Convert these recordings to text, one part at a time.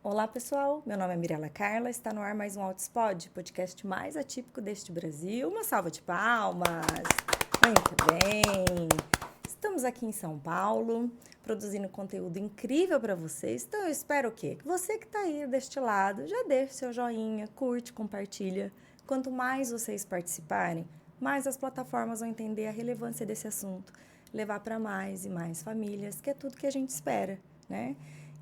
Olá, pessoal. Meu nome é Mirela Carla. Está no ar mais um Outspod, podcast mais atípico deste Brasil. Uma salva de palmas. Muito bem. Estamos aqui em São Paulo, produzindo conteúdo incrível para vocês. Então, eu espero o quê? Que você que está aí deste lado já deixe seu joinha, curte, compartilha. Quanto mais vocês participarem, mais as plataformas vão entender a relevância desse assunto, levar para mais e mais famílias, que é tudo que a gente espera, né?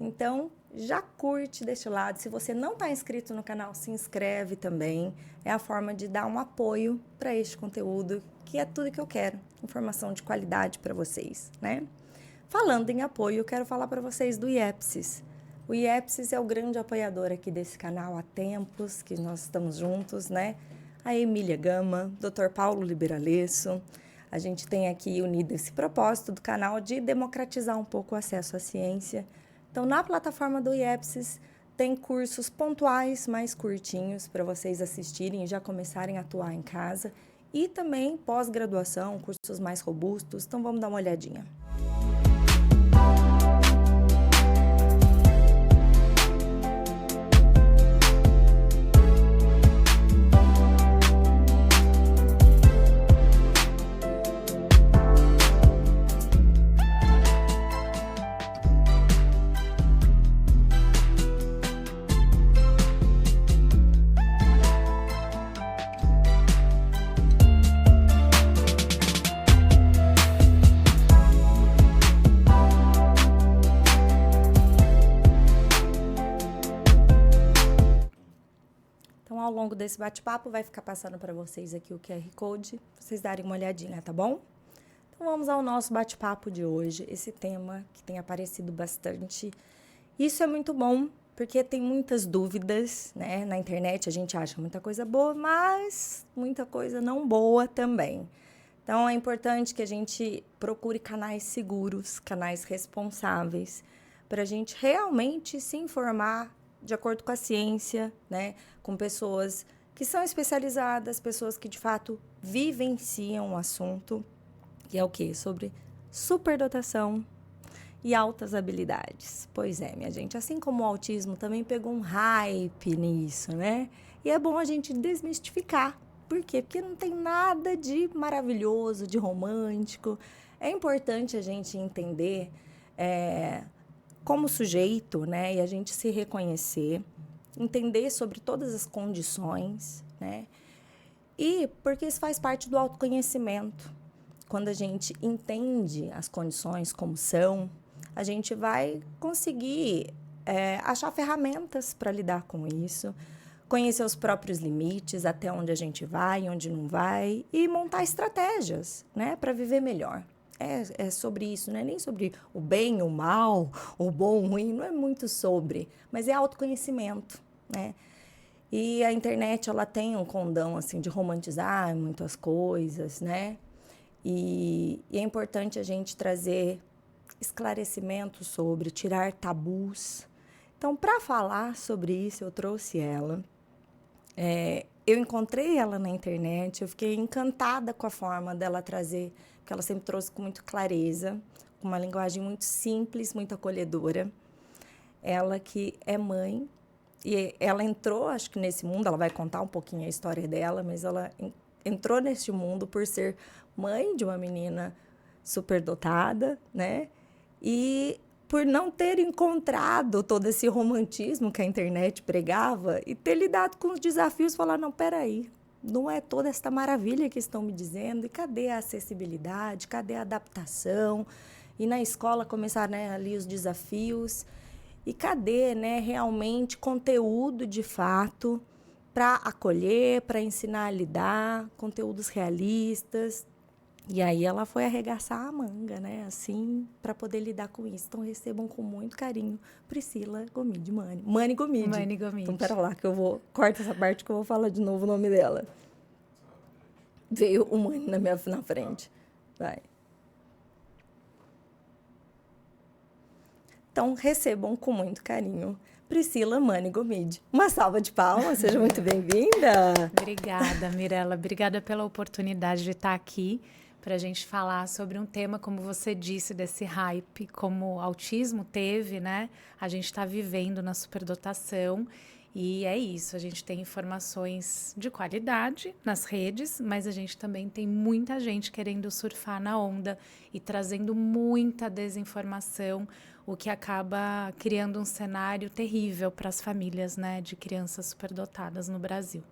Então, já curte deste lado. Se você não está inscrito no canal, se inscreve também. É a forma de dar um apoio para este conteúdo, que é tudo que eu quero. Informação de qualidade para vocês, né? Falando em apoio, eu quero falar para vocês do IEPSIS. O IEPSIS é o grande apoiador aqui desse canal há tempos, que nós estamos juntos, né? A Emília Gama, Dr. Paulo Liberalesso. A gente tem aqui unido esse propósito do canal de democratizar um pouco o acesso à ciência. Então, na plataforma do IEPSIS, tem cursos pontuais mais curtinhos para vocês assistirem e já começarem a atuar em casa. E também pós-graduação, cursos mais robustos. Então, vamos dar uma olhadinha. Ao longo desse bate-papo, vai ficar passando para vocês aqui o QR Code, pra vocês darem uma olhadinha, tá bom? Então, vamos ao nosso bate-papo de hoje, esse tema que tem aparecido bastante. Isso é muito bom, porque tem muitas dúvidas, né? Na internet a gente acha muita coisa boa, mas muita coisa não boa também. Então, é importante que a gente procure canais seguros, canais responsáveis, para a gente realmente se informar de acordo com a ciência, né? Com pessoas que são especializadas, pessoas que, de fato, vivenciam o assunto, que é o quê? Sobre superdotação e altas habilidades. Pois é, minha gente, assim como o autismo também pegou um hype nisso, né? E é bom a gente desmistificar. Por quê? Porque não tem nada de maravilhoso, de romântico. É importante a gente entender como sujeito, né? E a gente se reconhecer, entender sobre todas as condições, né? E porque isso faz parte do autoconhecimento. Quando a gente entende as condições como são, a gente vai conseguir achar ferramentas para lidar com isso, conhecer os próprios limites, até onde a gente vai, onde não vai, e montar estratégias, né, para viver melhor. É sobre isso, não é nem sobre o bem, o mal, o bom, o ruim, não é muito sobre, mas é autoconhecimento, né? E a internet, ela tem um condão, assim, de romantizar muitas coisas, né? E é importante a gente trazer esclarecimento sobre, tirar tabus. Então, para falar sobre isso, eu trouxe ela. Eu encontrei ela na internet, eu fiquei encantada com a forma dela trazer, porque ela sempre trouxe com muita clareza, com uma linguagem muito simples, muito acolhedora. Ela que é mãe, e ela entrou, acho que nesse mundo, ela vai contar um pouquinho a história dela, mas ela entrou neste mundo por ser mãe de uma menina superdotada, né? E por não ter encontrado todo esse romantismo que a internet pregava e ter lidado com os desafios, falar, não, peraí, não é toda esta maravilha que estão me dizendo, e cadê a acessibilidade, cadê a adaptação? E na escola começaram, né, ali os desafios, e cadê, né, realmente conteúdo de fato para acolher, para ensinar a lidar, conteúdos realistas. E aí ela foi arregaçar a manga, né, assim, para poder lidar com isso. Então, recebam com muito carinho Priscila Gomide, Mani Gomide. Mani Gomide. Então, pera lá, que eu vou... Corta essa parte que eu vou falar de novo o nome dela. Veio o Mani na frente. Vai. Então, recebam com muito carinho Priscila Mani Gomide. Uma salva de palmas, seja muito bem-vinda. Obrigada, Mirela. Obrigada pela oportunidade de estar aqui para a gente falar sobre um tema, como você disse, desse hype, como o autismo teve, né? A gente está vivendo na superdotação. E é isso, a gente tem informações de qualidade nas redes, mas a gente também tem muita gente querendo surfar na onda e trazendo muita desinformação, o que acaba criando um cenário terrível para as famílias, né, de crianças superdotadas no Brasil.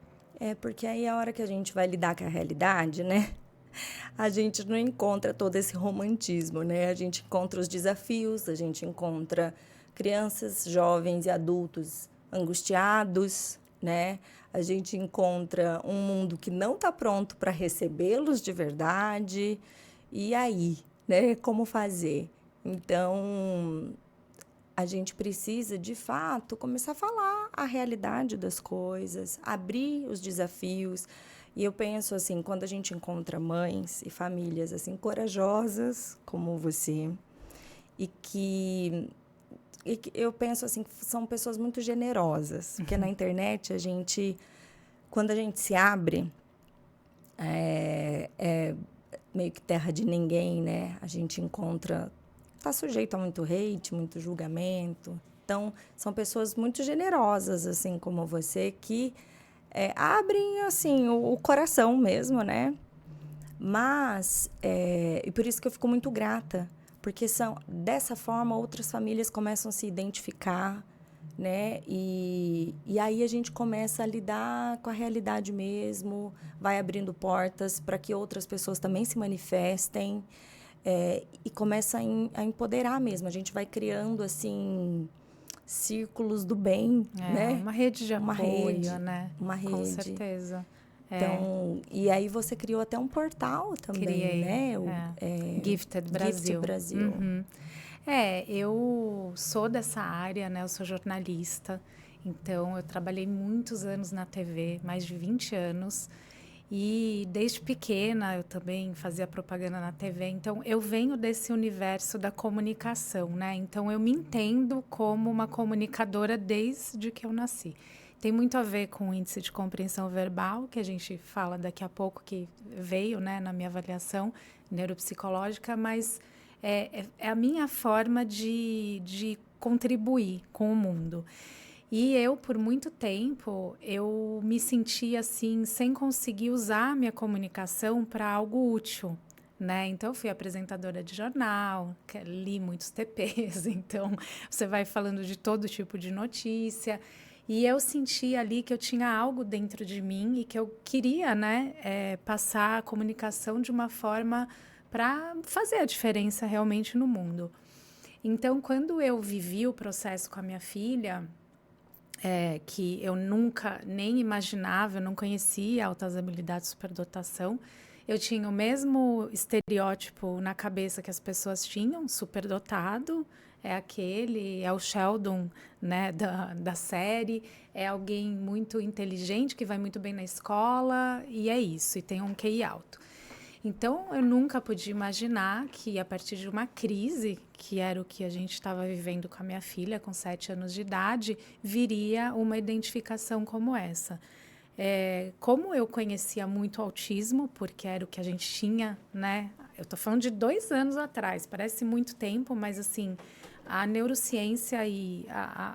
Porque aí a hora que a gente vai lidar com a realidade, né? A gente não encontra todo esse romantismo, né? A gente encontra os desafios, a gente encontra crianças, jovens e adultos angustiados, né? A gente encontra um mundo que não está pronto para recebê-los de verdade. E aí, né? Como fazer? Então, a gente precisa, de fato, começar a falar a realidade das coisas, abrir os desafios. E eu penso assim, quando a gente encontra mães e famílias assim corajosas como você, e que eu penso assim, que são pessoas muito generosas, porque na internet quando a gente se abre, é meio que terra de ninguém, né? A gente tá sujeito a muito hate, muito julgamento. Então, são pessoas muito generosas, assim como você, que abrem, assim, o coração mesmo, né? Mas, e por isso que eu fico muito grata, porque dessa forma outras famílias começam a se identificar, né? E aí a gente começa a lidar com a realidade mesmo, vai abrindo portas para que outras pessoas também se manifestem, e começa a empoderar mesmo. A gente vai criando, assim, círculos do bem, né? Uma rede de Uma apoio, rede, né? uma Com rede. certeza. Então, e aí você criou até um portal também, Criei. né? Gifted Gift Brasil. Brasil. Uhum. Eu sou dessa área, né? Eu sou jornalista. Então, eu trabalhei muitos anos na TV, mais de 20 anos. E desde pequena eu também fazia propaganda na TV. Então, eu venho desse universo da comunicação, né? Então, eu me entendo como uma comunicadora desde que eu nasci. Tem muito a ver com o índice de compreensão verbal, que a gente fala daqui a pouco, que veio, né, na minha avaliação neuropsicológica, mas é a minha forma de contribuir com o mundo. E eu, por muito tempo, eu me sentia assim, sem conseguir usar a minha comunicação para algo útil, né? Então, eu fui apresentadora de jornal, li muitos TPs, então você vai falando de todo tipo de notícia. E eu senti ali que eu tinha algo dentro de mim e que eu queria, né, passar a comunicação de uma forma para fazer a diferença realmente no mundo. Então, quando eu vivi o processo com a minha filha, que eu nunca nem imaginava, eu não conhecia altas habilidades superdotação. Eu tinha o mesmo estereótipo na cabeça que as pessoas tinham, superdotado, é o Sheldon, né, da série, é alguém muito inteligente, que vai muito bem na escola, e é isso, e tem um QI alto. Então, eu nunca podia imaginar que, a partir de uma crise, que era o que a gente estava vivendo com a minha filha, com 7 anos de idade, viria uma identificação como essa. Como eu conhecia muito autismo, porque era o que a gente tinha, né? Eu estou falando de 2 anos atrás, parece muito tempo, mas assim, a neurociência e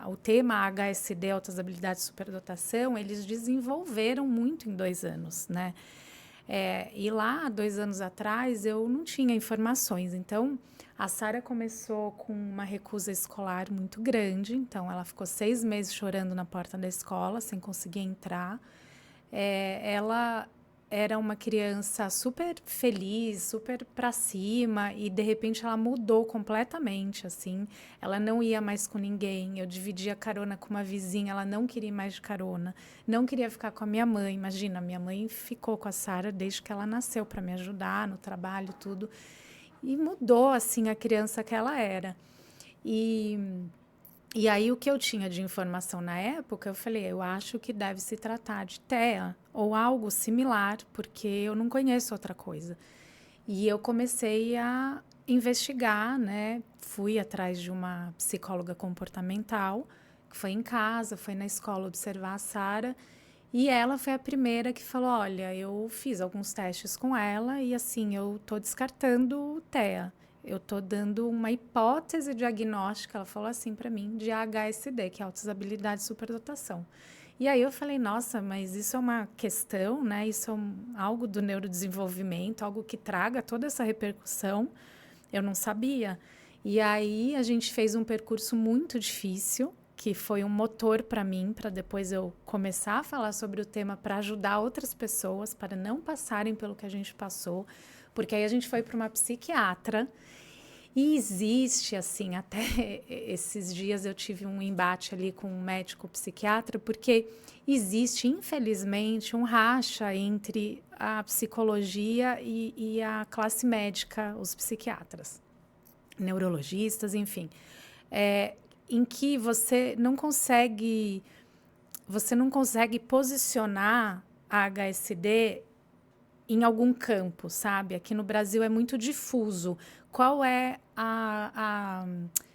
o tema HSD, Altas Habilidades de Superdotação, eles desenvolveram muito em 2 anos, né? E lá, 2 anos atrás, eu não tinha informações. Então, a Sara começou com uma recusa escolar muito grande. Então, ela ficou 6 meses chorando na porta da escola, sem conseguir entrar. Ela era uma criança super feliz, super para cima, e de repente ela mudou completamente, assim. Ela não ia mais com ninguém. Eu dividia carona com uma vizinha, ela não queria ir mais de carona. Não queria ficar com a minha mãe. Imagina, minha mãe ficou com a Sara desde que ela nasceu para me ajudar no trabalho, tudo. E mudou assim a criança que ela era. E aí, o que eu tinha de informação na época, eu falei, eu acho que deve se tratar de TEA ou algo similar, porque eu não conheço outra coisa. E eu comecei a investigar, né? Fui atrás de uma psicóloga comportamental, que foi em casa, foi na escola observar a Sara, E ela foi a primeira que falou, olha, eu fiz alguns testes com ela e assim, eu tô descartando o TEA. Eu tô dando uma hipótese diagnóstica, ela falou assim para mim, de AHSD, que é autossabilidade e superdotação. E aí eu falei, nossa, mas isso é uma questão, né? Isso é algo do neurodesenvolvimento, algo que traga toda essa repercussão. Eu não sabia. E aí a gente fez um percurso muito difícil, que foi um motor para mim, para depois eu começar a falar sobre o tema para ajudar outras pessoas, para não passarem pelo que a gente passou. Porque aí a gente foi para uma psiquiatra. E existe, assim, até esses dias eu tive um embate ali com um médico psiquiatra, porque existe, infelizmente, um racha entre a psicologia e a classe médica, os psiquiatras, neurologistas, enfim, em que você não consegue posicionar a HSD em algum campo, sabe? Aqui no Brasil é muito difuso. Qual é a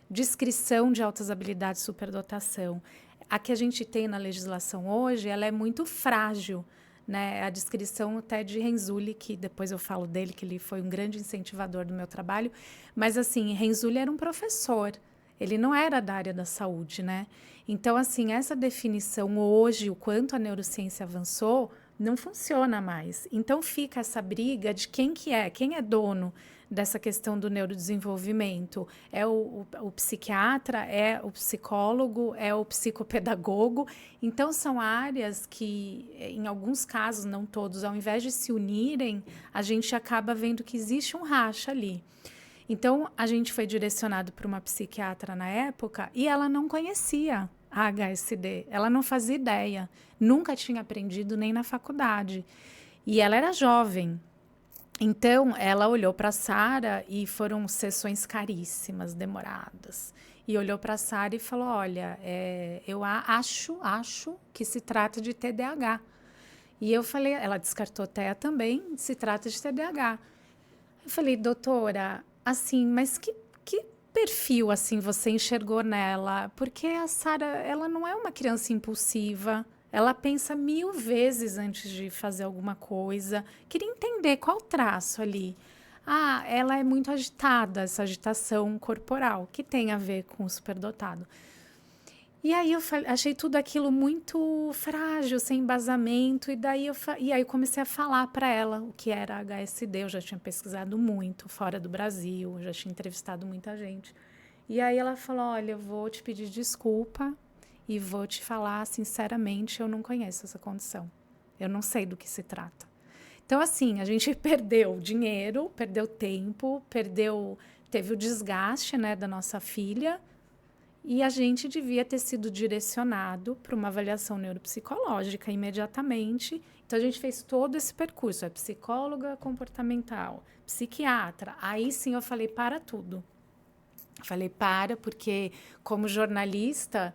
descrição de altas habilidades e superdotação? A que a gente tem na legislação hoje, ela é muito frágil, né? A descrição até de Renzulli, que depois eu falo dele, que ele foi um grande incentivador do meu trabalho, mas assim, Renzulli era um professor, ele não era da área da saúde, né? Então, assim, essa definição hoje, o quanto a neurociência avançou, não funciona mais. Então fica essa briga de quem é dono dessa questão do neurodesenvolvimento. É o psiquiatra, é o psicólogo, é o psicopedagogo. Então são áreas que, em alguns casos, não todos, ao invés de se unirem, a gente acaba vendo que existe um racha ali. Então a gente foi direcionado para uma psiquiatra na época e ela não conhecia a HSD, ela não fazia ideia, nunca tinha aprendido nem na faculdade. E ela era jovem. Então, ela olhou para a Sara e foram sessões caríssimas, demoradas. E olhou para a Sara e falou, olha, eu acho que se trata de TDAH. E eu falei, ela descartou TEA também, se trata de TDAH. Eu falei, doutora, assim, mas que perfil assim você enxergou nela? Porque a Sara, ela não é uma criança impulsiva. Ela pensa 1000 vezes antes de fazer alguma coisa. Queria entender qual o traço ali. Ah, ela é muito agitada, essa agitação corporal, que tem a ver com o superdotado. E aí eu achei tudo aquilo muito frágil, sem embasamento, e aí eu comecei a falar para ela o que era HSD. Eu já tinha pesquisado muito fora do Brasil, já tinha entrevistado muita gente. E aí ela falou, olha, eu vou te pedir desculpa e vou te falar sinceramente, eu não conheço essa condição. Eu não sei do que se trata. Então, assim, a gente perdeu dinheiro, perdeu tempo, teve o desgaste, né, da nossa filha, e a gente devia ter sido direcionado para uma avaliação neuropsicológica imediatamente. Então, a gente fez todo esse percurso. É psicóloga comportamental, psiquiatra. Aí sim eu falei, para tudo. Falei, porque como jornalista,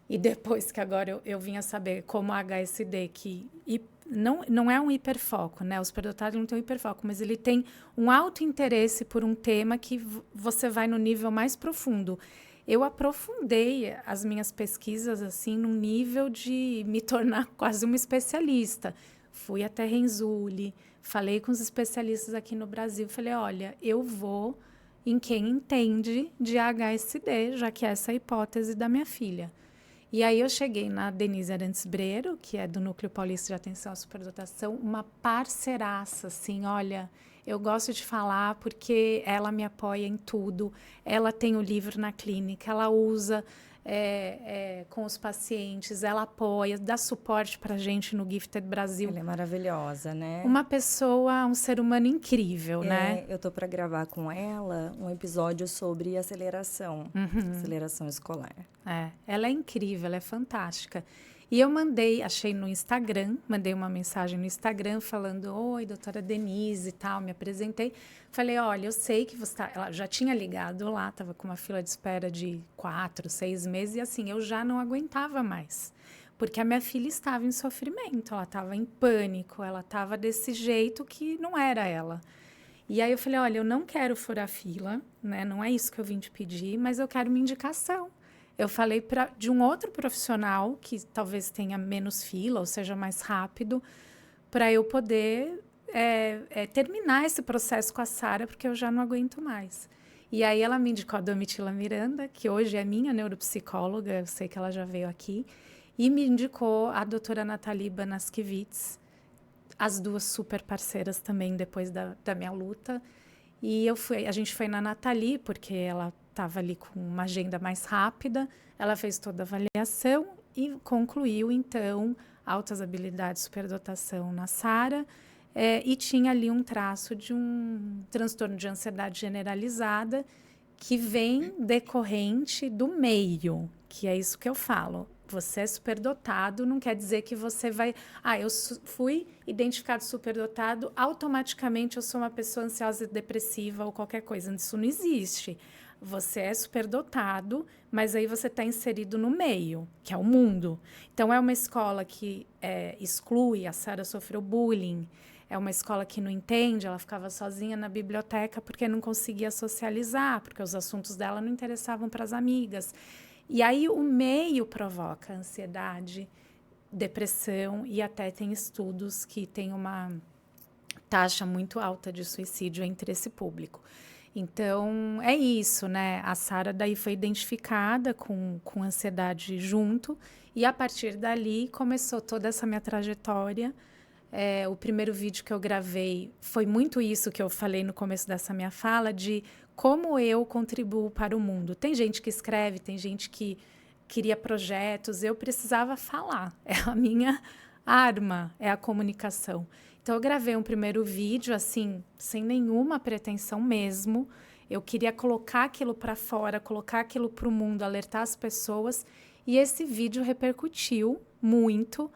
e depois que agora eu vim a saber como a HSD, que não é um hiperfoco, né? O superdotado não tem um hiperfoco, mas ele tem um alto interesse por um tema que você vai no nível mais profundo. Eu aprofundei as minhas pesquisas assim num nível de me tornar quase uma especialista. Fui até Renzulli, falei com os especialistas aqui no Brasil, falei, olha, eu vou em quem entende de HSD, já que essa é a hipótese da minha filha. E aí eu cheguei na Denise Arantes Breiro, que é do Núcleo Paulista de Atenção à Superdotação, uma parceiraça, assim, olha, eu gosto de falar porque ela me apoia em tudo, ela tem o livro na clínica, ela usa com os pacientes, ela apoia, dá suporte para a gente no Gifted Brasil. Ela é maravilhosa, né? Uma pessoa, um ser humano incrível, né? Eu tô para gravar com ela um episódio sobre aceleração escolar. Ela é incrível, ela é fantástica. E eu achei no Instagram, mandei uma mensagem no Instagram falando, oi, doutora Denise e tal, me apresentei. Falei, olha, eu sei que você ela já tinha ligado lá, estava com uma fila de espera de 4, 6 meses, e assim, eu já não aguentava mais. Porque a minha filha estava em sofrimento, ela estava em pânico, ela estava desse jeito que não era ela. E aí eu falei, olha, eu não quero furar fila, né? Não é isso que eu vim te pedir, mas eu quero uma indicação. eu falei de um outro profissional que talvez tenha menos fila ou seja mais rápido, para eu poder terminar esse processo com a Sara, porque eu já não aguento mais. E aí ela me indicou a Domitila Miranda, que hoje é minha neuropsicóloga, eu sei que ela já veio aqui, e me indicou a doutora Nathalie Banaskiewicz, as duas super parceiras também depois da minha luta. E a gente foi na Nathalie, porque ela estava ali com uma agenda mais rápida, ela fez toda a avaliação e concluiu, então, altas habilidades, superdotação na Sara, e tinha ali um traço de um transtorno de ansiedade generalizada que vem decorrente do meio, que é isso que eu falo. Você é superdotado, não quer dizer que você vai... eu fui identificado superdotado, automaticamente eu sou uma pessoa ansiosa e depressiva ou qualquer coisa. Isso não existe. Você é superdotado, mas aí você está inserido no meio, que é o mundo. Então, é uma escola que exclui, a Sara sofreu bullying, é uma escola que não entende, ela ficava sozinha na biblioteca porque não conseguia socializar, porque os assuntos dela não interessavam para as amigas. E aí o meio provoca ansiedade, depressão e até tem estudos que tem uma taxa muito alta de suicídio entre esse público. Então, é isso, né? A Sara daí foi identificada com ansiedade junto e a partir dali começou toda essa minha trajetória. O primeiro vídeo que eu gravei foi muito isso que eu falei no começo dessa minha fala, de como eu contribuo para o mundo. Tem gente que escreve, tem gente que queria projetos, eu precisava falar. É a minha arma, é a comunicação. Então, eu gravei um primeiro vídeo, assim, sem nenhuma pretensão mesmo. Eu queria colocar aquilo para fora, colocar aquilo para o mundo, alertar as pessoas. E esse vídeo repercutiu muito.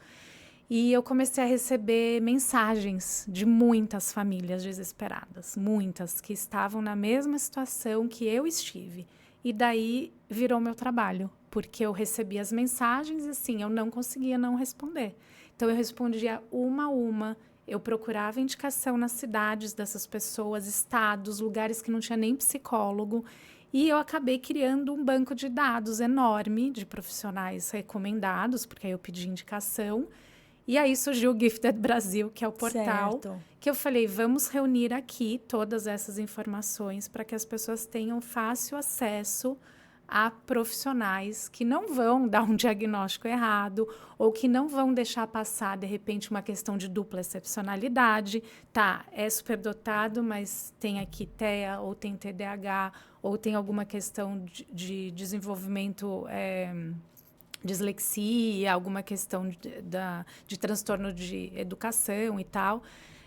E eu comecei a receber mensagens de muitas famílias desesperadas, muitas que estavam na mesma situação que eu estive. E daí virou meu trabalho, porque eu recebia as mensagens e assim, eu não conseguia não responder. Então eu respondia uma a uma, eu procurava indicação nas cidades dessas pessoas, estados, lugares que não tinha nem psicólogo. E eu acabei criando um banco de dados enorme de profissionais recomendados, porque aí eu pedi indicação. E aí surgiu o Gifted Brasil, que é o portal, Certo. que eu falei, vamos reunir aqui todas essas informações para que as pessoas tenham fácil acesso a profissionais que não vão dar um diagnóstico errado ou que não vão deixar passar, de repente, uma questão de dupla excepcionalidade. Tá, é superdotado, mas tem aqui TEA, ou tem TDAH, ou tem alguma questão de desenvolvimento... dislexia, alguma questão de transtorno de educação e tal,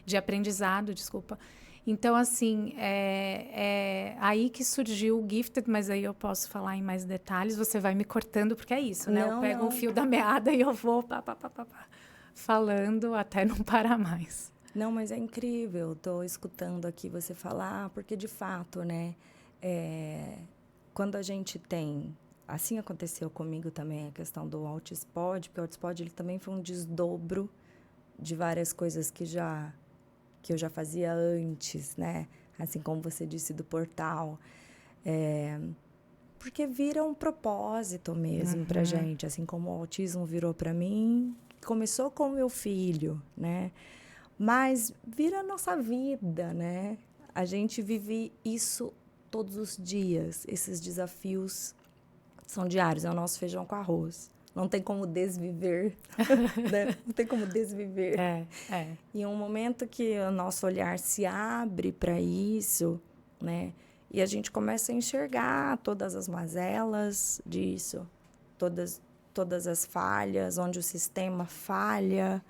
de aprendizado, desculpa. Então, assim, é aí que surgiu o Gifted, mas aí eu posso falar em mais detalhes. Você vai me cortando, porque é isso, né? Eu pego um fio da meada e eu vou falando até não parar mais. Não, mas é incrível. Estou escutando aqui você falar, porque de fato, né? Quando a gente tem... Assim aconteceu comigo também a questão do Altispod, porque o Altispod ele também foi um desdobro de várias coisas que eu já fazia antes, né? Assim como você disse do portal. Porque vira um propósito mesmo pra gente, assim como o autismo virou para mim, começou com o meu filho, né? Mas vira a nossa vida, né? A gente vive isso todos os dias, esses desafios são diários, é o nosso feijão com arroz. Não tem como desviver, né? Não tem como desviver. E um momento que o nosso olhar se abre para isso, né? E a gente começa a enxergar todas as mazelas disso, todas as falhas, onde o sistema falha,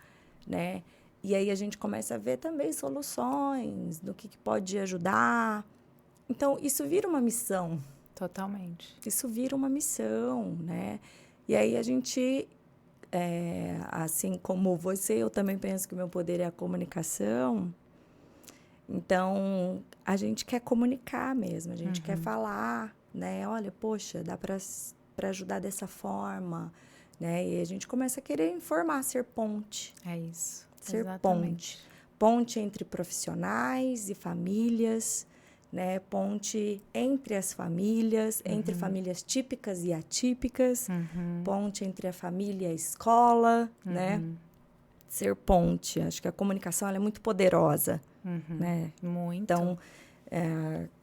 né? E aí a gente começa a ver também soluções do que pode ajudar. Então, isso vira uma missão. Totalmente. Isso vira uma missão, né? E aí a gente, assim como você, eu também penso que o meu poder é a comunicação. Então, a gente quer comunicar mesmo, a gente quer falar, né? Olha, poxa, dá para ajudar dessa forma, né? E a gente começa a querer informar, ser ponte. É isso. Ser Exatamente. ponte. Ponte entre profissionais e famílias, né? Ponte entre as famílias, entre famílias típicas e atípicas, ponte entre a família e a escola, né? Ser ponte. Acho que a comunicação ela é muito poderosa, né? Muito. Então,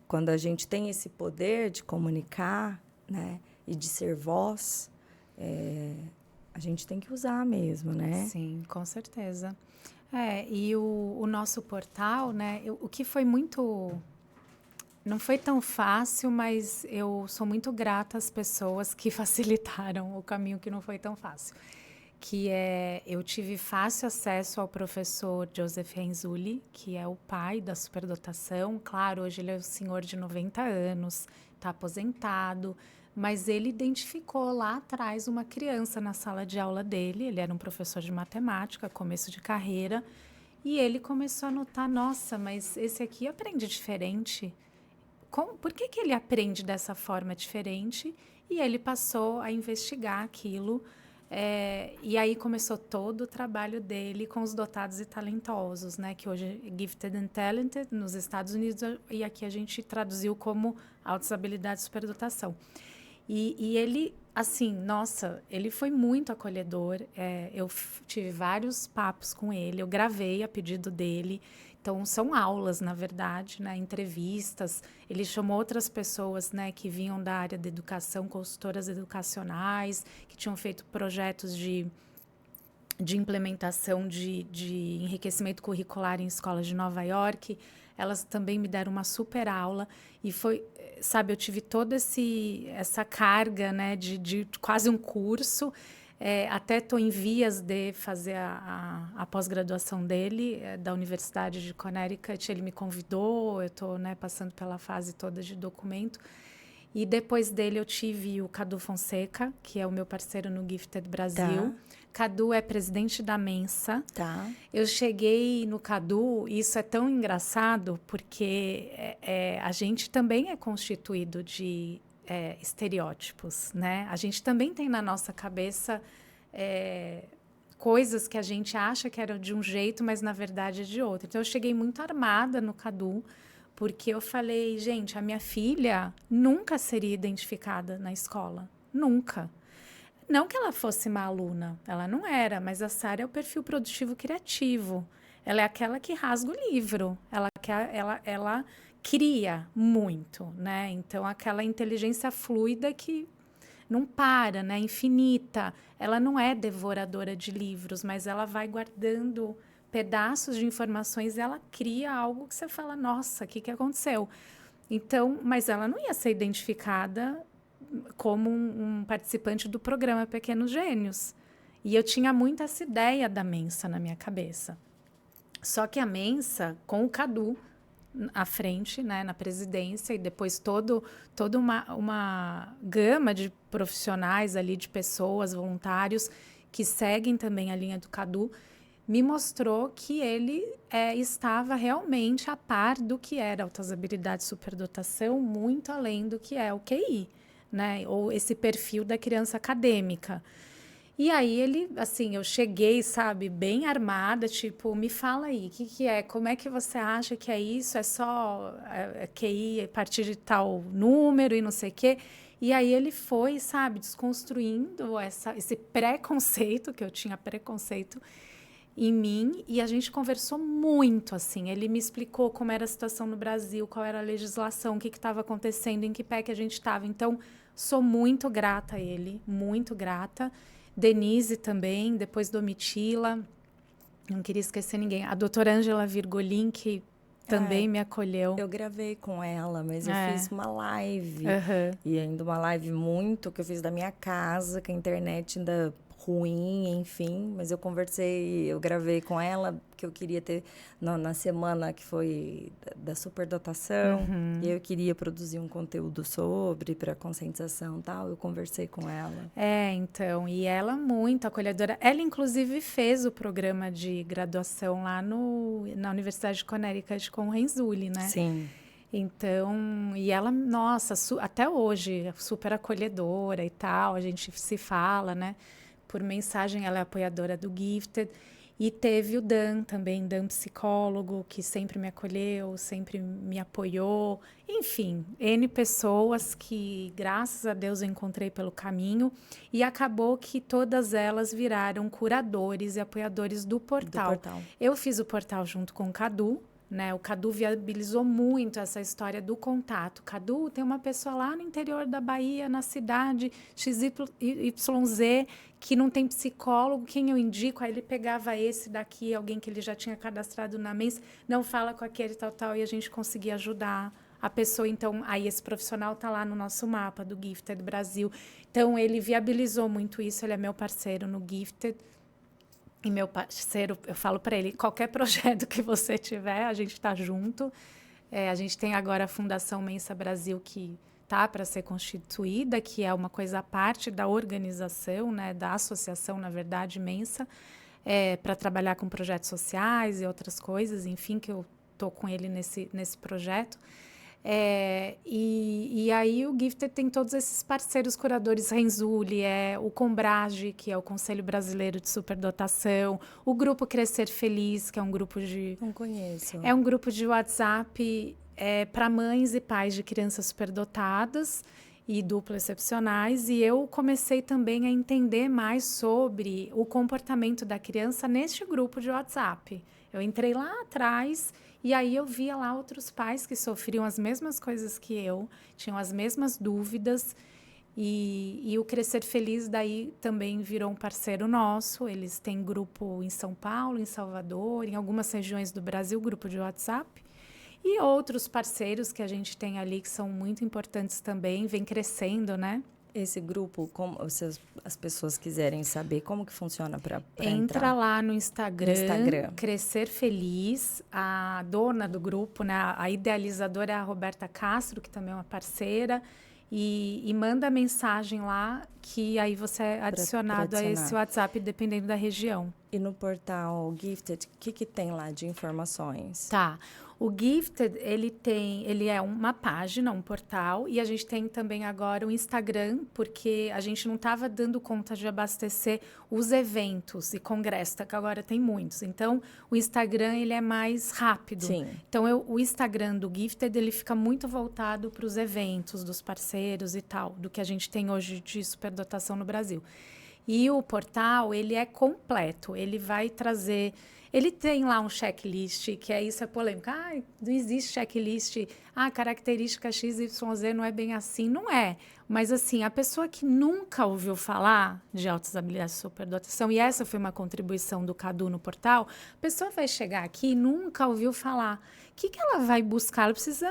quando a gente tem esse poder de comunicar, né? E de ser voz, a gente tem que usar mesmo, né? Sim, com certeza. E o nosso portal, né? O que foi muito... Não foi tão fácil, mas eu sou muito grata às pessoas que facilitaram o caminho que não foi tão fácil. Eu tive fácil acesso ao professor Joseph Renzulli, que é o pai da superdotação. Claro, hoje ele é um senhor de 90 anos, está aposentado, mas ele identificou lá atrás uma criança na sala de aula dele. Ele era um professor de matemática, começo de carreira, e ele começou a notar, nossa, mas esse aqui aprende diferente. Por que ele aprende dessa forma diferente? E ele passou a investigar aquilo. E aí começou todo o trabalho dele com os dotados e talentosos, né? Que hoje é Gifted and Talented nos Estados Unidos, e aqui a gente traduziu como Altas Habilidades e Superdotação. E ele, assim, nossa, ele foi muito acolhedor. Eu tive vários papos com ele, eu gravei a pedido dele. Então, são aulas, na verdade, né? Entrevistas. Ele chamou outras pessoas, né, que vinham da área da educação, consultoras educacionais, que tinham feito projetos de implementação de enriquecimento curricular em escolas de Nova York. Elas também me deram uma super aula. E foi, sabe, eu tive toda essa carga, né, de quase um curso. Até estou em vias de fazer a pós-graduação dele, da Universidade de Connecticut. Ele me convidou, eu estou, né, passando pela fase toda de documento. E depois dele eu tive o Cadu Fonseca, que é o meu parceiro no Gifted Brasil. Tá. Cadu é presidente da Mensa. Tá. Eu cheguei no Cadu, e isso é tão engraçado, porque a gente também é constituído de estereótipos, né? A gente também tem na nossa cabeça coisas que a gente acha que eram de um jeito, mas na verdade é de outro. Então eu cheguei muito armada no Cadu, porque eu falei, gente, a minha filha nunca seria identificada na escola, nunca. Não que ela fosse má aluna, ela não era, mas a Sara é o perfil produtivo criativo. Ela é aquela que rasga o livro, ela cria muito, né? Então, aquela inteligência fluida que não para, né? Infinita. Ela não é devoradora de livros, mas ela vai guardando pedaços de informações e ela cria algo que você fala, nossa, o que aconteceu? Então, mas ela não ia ser identificada como um participante do programa Pequenos Gênios. E eu tinha muito essa ideia da Mensa na minha cabeça. Só que a Mensa, com o Cadu à frente, né, na presidência, e depois toda uma gama de profissionais ali, de pessoas, voluntários, que seguem também a linha do Cadu, me mostrou que ele estava realmente a par do que era altas habilidades e superdotação, muito além do que é o QI, né? Ou esse perfil da criança acadêmica. E aí ele, assim, eu cheguei, sabe, bem armada, tipo, me fala aí, o que é? Como é que você acha que é isso? É só QI a partir de tal número e não sei o quê? E aí ele foi, sabe, desconstruindo esse preconceito, que eu tinha preconceito em mim, e a gente conversou muito, assim. Ele me explicou como era a situação no Brasil, qual era a legislação, o que estava acontecendo, em que pé que a gente estava. Então, sou muito grata a ele, muito grata. Denise também, depois Domitila, não queria esquecer ninguém. A doutora Ângela Virgolin, que também me acolheu. Eu gravei com ela, mas eu fiz uma live. Uhum. E ainda uma live muito que eu fiz da minha casa, que a internet ainda ruim, enfim. Mas eu gravei com ela, que eu queria ter na semana que foi da superdotação. Uhum. E eu queria produzir um conteúdo para conscientização e tal. Eu conversei com ela. Então, e ela muito acolhedora. Ela, inclusive, fez o programa de graduação lá na Universidade de Connecticut com o Renzulli, né? Sim. Então, e ela, nossa, até hoje, super acolhedora e tal, a gente se fala, né? Por mensagem, ela é apoiadora do Gifted. E teve o Dan também, Dan psicólogo, que sempre me acolheu, sempre me apoiou. Enfim, N pessoas que, graças a Deus, eu encontrei pelo caminho. E acabou que todas elas viraram curadores e apoiadores do portal. Eu fiz o portal junto com o Cadu, né? O Cadu viabilizou muito essa história do contato. Cadu, tem uma pessoa lá no interior da Bahia, na cidade XYZ, que não tem psicólogo, quem eu indico? Aí ele pegava esse daqui, alguém que ele já tinha cadastrado na mesa, não fala com aquele tal, e a gente conseguia ajudar a pessoa. Então, aí esse profissional está lá no nosso mapa do Gifted Brasil. Então, ele viabilizou muito isso, ele é meu parceiro no Gifted. E meu parceiro, eu falo para ele, qualquer projeto que você tiver, a gente está junto. A gente tem agora a Fundação Mensa Brasil, que está para ser constituída, que é uma coisa à parte da organização, né, da associação, na verdade, Mensa, para trabalhar com projetos sociais e outras coisas, enfim, que eu estou com ele nesse projeto. E aí o Gifted tem todos esses parceiros curadores, Renzulli, o Combrage, que é o Conselho Brasileiro de Superdotação, o Grupo Crescer Feliz, que é um grupo de... Não conheço. É um grupo de WhatsApp para mães e pais de crianças superdotadas e duplo excepcionais, e eu comecei também a entender mais sobre o comportamento da criança neste grupo de WhatsApp. Eu entrei lá atrás e aí eu via lá outros pais que sofriam as mesmas coisas que eu, tinham as mesmas dúvidas, e o Crescer Feliz daí também virou um parceiro nosso. Eles têm grupo em São Paulo, em Salvador, em algumas regiões do Brasil, grupo de WhatsApp. E outros parceiros que a gente tem ali que são muito importantes também, vem crescendo, né? Esse grupo, como se as pessoas quiserem saber como que funciona para Entra entrar? lá no Instagram, Crescer Feliz, a dona do grupo, né, a idealizadora é a Roberta Castro, que também é uma parceira, e manda mensagem lá, que aí você é adicionado a esse WhatsApp, dependendo da região. E no portal Gifted, o que tem lá de informações? Tá. O Gifted, ele é uma página, um portal, e a gente tem também agora o Instagram, porque a gente não estava dando conta de abastecer os eventos e congressos, que agora tem muitos. Então, o Instagram, ele é mais rápido. Sim. Então, o Instagram do Gifted, ele fica muito voltado para os eventos dos parceiros e tal, do que a gente tem hoje de superdotação no Brasil. E o portal, ele é completo, ele vai trazer... Ele tem lá um checklist, que isso é polêmico. Não existe checklist. Característica XYZ não é bem assim. Não é. Mas, assim, a pessoa que nunca ouviu falar de altas habilidades de superdotação, e essa foi uma contribuição do Cadu no portal, a pessoa vai chegar aqui e nunca ouviu falar. O que ela vai buscar? Ela precisa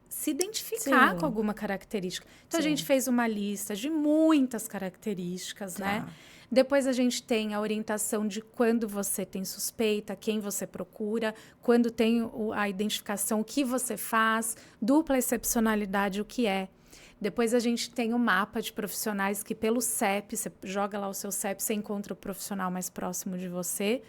se identificar com alguma característica. Então, a gente fez uma lista de muitas características, né? Depois a gente tem a orientação de quando você tem suspeita, quem você procura, quando tem a identificação, o que você faz, dupla excepcionalidade, o que é. Depois a gente tem o mapa de profissionais que pelo CEP, você joga lá o seu CEP, você encontra o profissional mais próximo de você.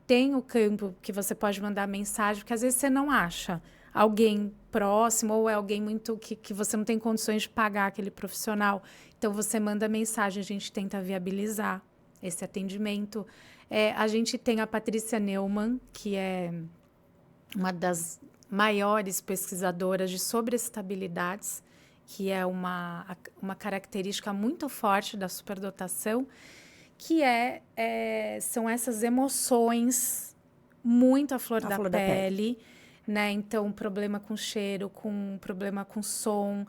Tem o campo que você pode mandar mensagem, porque às vezes você não acha alguém próximo ou é alguém muito que você não tem condições de pagar aquele profissional. Então, você manda mensagem, a gente tenta viabilizar esse atendimento. A gente tem a Patrícia Neumann, que é uma das maiores pesquisadoras de sobreestabilidades, que é uma característica muito forte da superdotação, que são essas emoções muito à flor da pele. Né? Então, problema com cheiro, problema com som,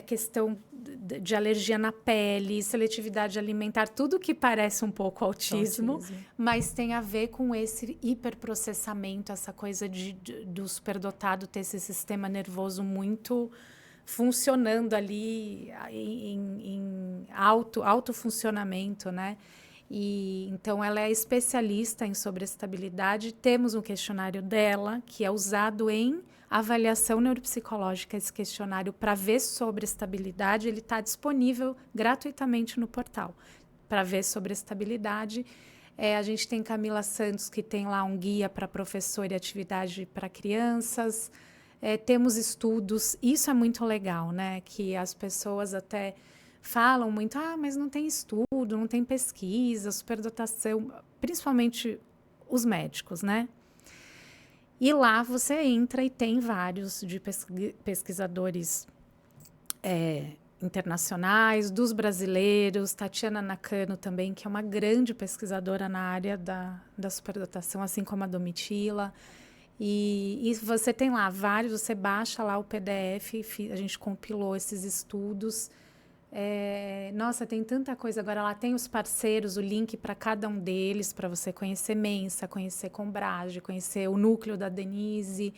questão de alergia na pele, seletividade alimentar, tudo que parece um pouco autismo, mas tem a ver com esse hiperprocessamento, essa coisa do superdotado ter esse sistema nervoso muito funcionando ali em alto funcionamento, né? Então, ela é especialista em sobreestabilidade. Temos um questionário dela, que é usado em avaliação neuropsicológica, esse questionário para ver sobreestabilidade. Ele está disponível gratuitamente no portal para ver sobreestabilidade. A gente tem Camila Santos, que tem lá um guia para professor e atividade para crianças. Temos estudos, isso é muito legal, né? Que as pessoas até falam muito, mas não tem estudo, não tem pesquisa, superdotação, principalmente os médicos, né? E lá você entra e tem vários de pesquisadores internacionais, dos brasileiros, Tatiana Nakano também, que é uma grande pesquisadora na área da superdotação, assim como a Domitila. E você tem lá vários, você baixa lá o PDF, a gente compilou esses estudos. Nossa, tem tanta coisa. Agora lá tem os parceiros, o link para cada um deles, para você conhecer Mensa, conhecer Combrage, conhecer o núcleo da Denise.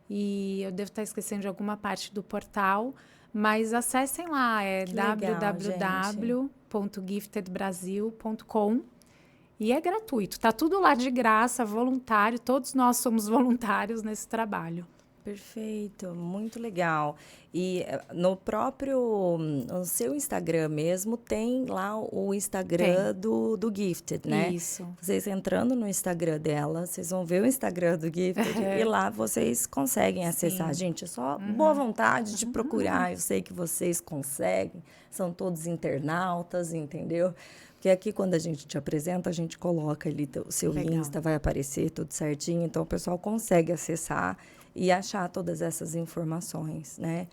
E eu devo estar esquecendo de alguma parte do portal, mas acessem lá, Que legal, gente. www.giftedbrasil.com e é gratuito. Tá tudo lá de graça, voluntário, todos nós somos voluntários nesse trabalho. Perfeito, muito legal. E no seu Instagram mesmo, tem lá o Instagram do Gifted, né? Isso. Vocês entrando no Instagram dela, vocês vão ver o Instagram do Gifted e lá vocês conseguem acessar. Gente, é só boa vontade de procurar. Eu sei que vocês conseguem, são todos internautas, entendeu? Porque aqui, quando a gente te apresenta, a gente coloca ali o seu Insta, vai aparecer tudo certinho, então o pessoal consegue acessar e achar todas essas informações, né?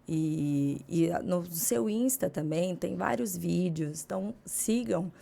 E no seu Insta também tem vários vídeos, então sigam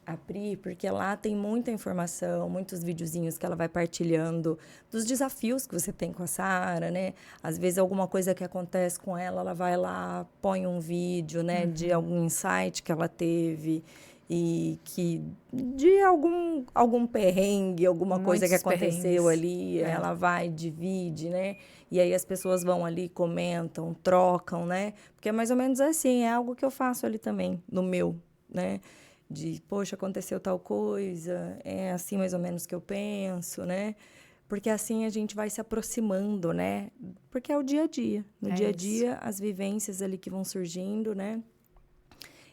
a Pri, porque lá tem muita informação, muitos videozinhos que ela vai partilhando dos desafios que você tem com a Sara, né? Às vezes alguma coisa que acontece com ela, ela vai lá, põe um vídeo, né, de algum insight que ela teve e que de algum perrengue, alguma coisa que aconteceu ali, ela vai, divide, né? E aí as pessoas vão ali, comentam, trocam, né? Porque é mais ou menos assim, é algo que eu faço ali também, no meu, né? De, poxa, aconteceu tal coisa, é assim mais ou menos que eu penso, né? Porque assim a gente vai se aproximando, né? Porque é o dia a dia. No dia a dia, as vivências ali que vão surgindo, né?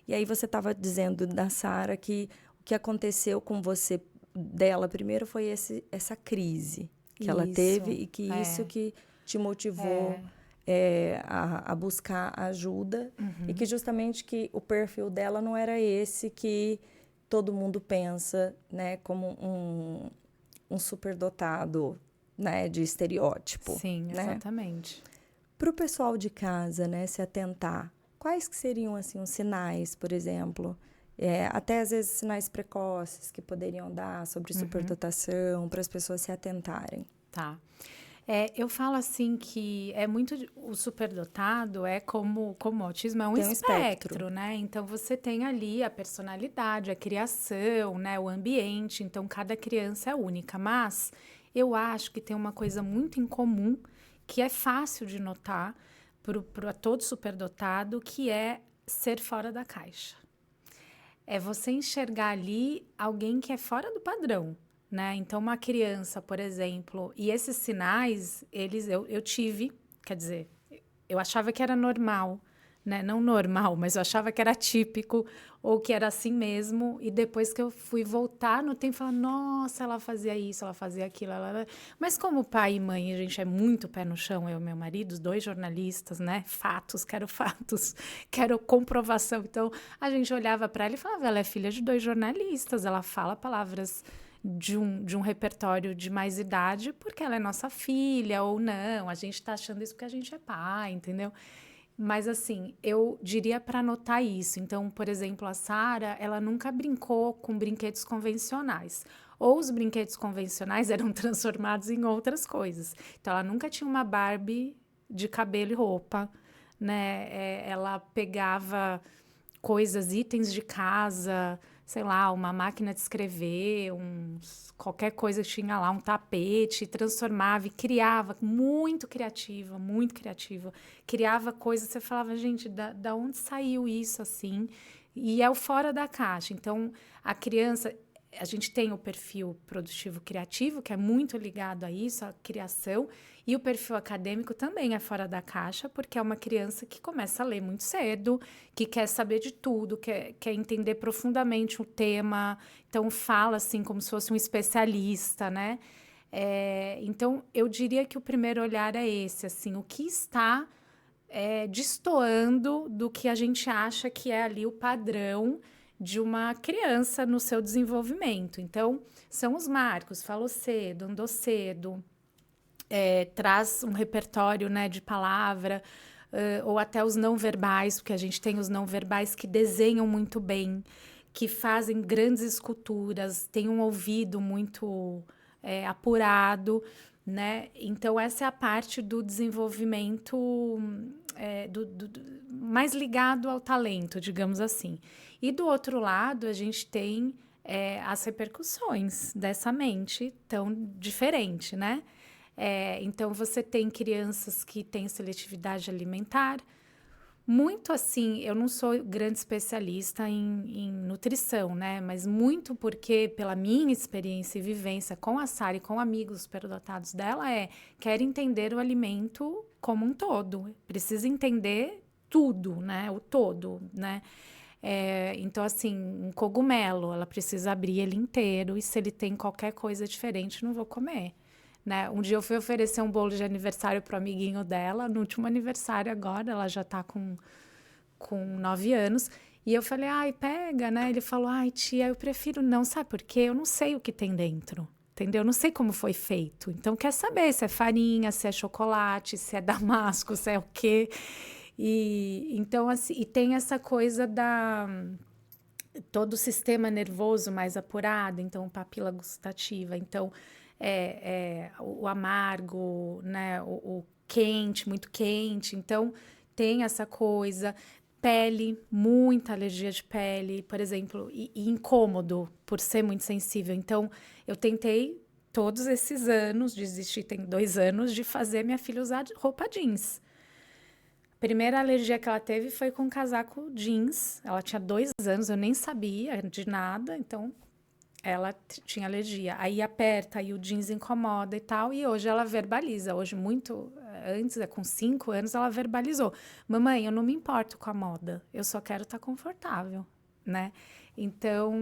E aí você estava dizendo da Sara que o que aconteceu com você dela primeiro foi essa crise que ela teve e que isso que te motivou a buscar ajuda e que justamente que o perfil dela não era esse que todo mundo pensa, né, como um superdotado, né, de estereótipo. Sim, né? exatamente. Para o pessoal de casa, né, se atentar, quais que seriam assim os sinais, por exemplo, até às vezes sinais precoces que poderiam dar sobre superdotação para as pessoas se atentarem? Tá. Eu falo assim que é muito o superdotado é como o autismo é um espectro, né? Então você tem ali a personalidade, a criação, né? O ambiente. Então cada criança é única. Mas eu acho que tem uma coisa muito em comum que é fácil de notar para todo superdotado, que é ser fora da caixa. É você enxergar ali alguém que é fora do padrão. Né? Então, uma criança, por exemplo, e esses sinais, eu tive, quer dizer, eu achava que era normal, né? Não normal, mas eu achava que era típico ou que era assim mesmo. E depois que eu fui voltar no tempo, falar, nossa, ela fazia isso, ela fazia aquilo. Mas como pai e mãe, a gente é muito pé no chão, eu e meu marido, os dois jornalistas, né? Fatos, quero comprovação. Então, a gente olhava para ela e falava, ela é filha de dois jornalistas, ela fala palavras de um repertório de mais idade, porque ela é nossa filha, ou não, a gente está achando isso porque a gente é pai, entendeu? Mas, assim, eu diria para anotar isso. Então, por exemplo, a Sara, ela nunca brincou com brinquedos convencionais. Ou os brinquedos convencionais eram transformados em outras coisas. Então, ela nunca tinha uma Barbie de cabelo e roupa, né? Ela pegava coisas, itens de casa, sei lá, uma máquina de escrever, qualquer coisa que tinha lá, um tapete, transformava e criava, muito criativa, criava coisas, você falava, gente, da onde saiu isso, assim? E é o fora da caixa. Então, a criança, a gente tem o perfil produtivo criativo, que é muito ligado a isso, a criação, e o perfil acadêmico também é fora da caixa, porque é uma criança que começa a ler muito cedo, que quer saber de tudo, quer entender profundamente o tema, então fala assim como se fosse um especialista, né? Então, eu diria que o primeiro olhar é esse, assim, o que está destoando do que a gente acha que é ali o padrão de uma criança no seu desenvolvimento. Então, são os marcos, falou cedo, andou cedo, traz um repertório, né, de palavra, ou até os não verbais, porque a gente tem os não verbais que desenham muito bem, que fazem grandes esculturas, têm um ouvido muito apurado, né? Então, essa é a parte do desenvolvimento mais ligado ao talento, digamos assim. E do outro lado, a gente tem as repercussões dessa mente tão diferente, né? Então, você tem crianças que têm seletividade alimentar. Muito assim, eu não sou grande especialista em nutrição, né? Mas muito porque, pela minha experiência e vivência com a Sara e com amigos superdotados dela, quer entender o alimento como um todo. Precisa entender tudo, né? O todo, né? Então, assim, um cogumelo, ela precisa abrir ele inteiro e se ele tem qualquer coisa diferente, não vou comer. Né? Um dia eu fui oferecer um bolo de aniversário para o amiguinho dela, no último aniversário agora, ela já está com 9 anos, e eu falei, ai, pega, né? Ele falou, ai, tia, eu prefiro não, sabe por quê? Eu não sei o que tem dentro, entendeu? Eu não sei como foi feito. Então, quer saber se é farinha, se é chocolate, se é damasco, se é o quê? E, então, assim, e tem essa coisa todo o sistema nervoso mais apurado, então, papila gustativa, então, o amargo, né? O quente, muito quente. Então, tem essa coisa. Pele, muita alergia de pele, por exemplo, e incômodo por ser muito sensível. Então, eu tentei todos esses anos, desisti tem 2 anos, de fazer minha filha usar roupa jeans. A primeira alergia que ela teve foi com um casaco jeans. Ela tinha 2 anos, eu nem sabia de nada, então ela tinha alergia. Aí aperta, aí o jeans incomoda e tal, e hoje ela verbaliza. Hoje, muito antes, com 5 anos, ela verbalizou. Mamãe, eu não me importo com a moda, eu só quero estar confortável, né? Então,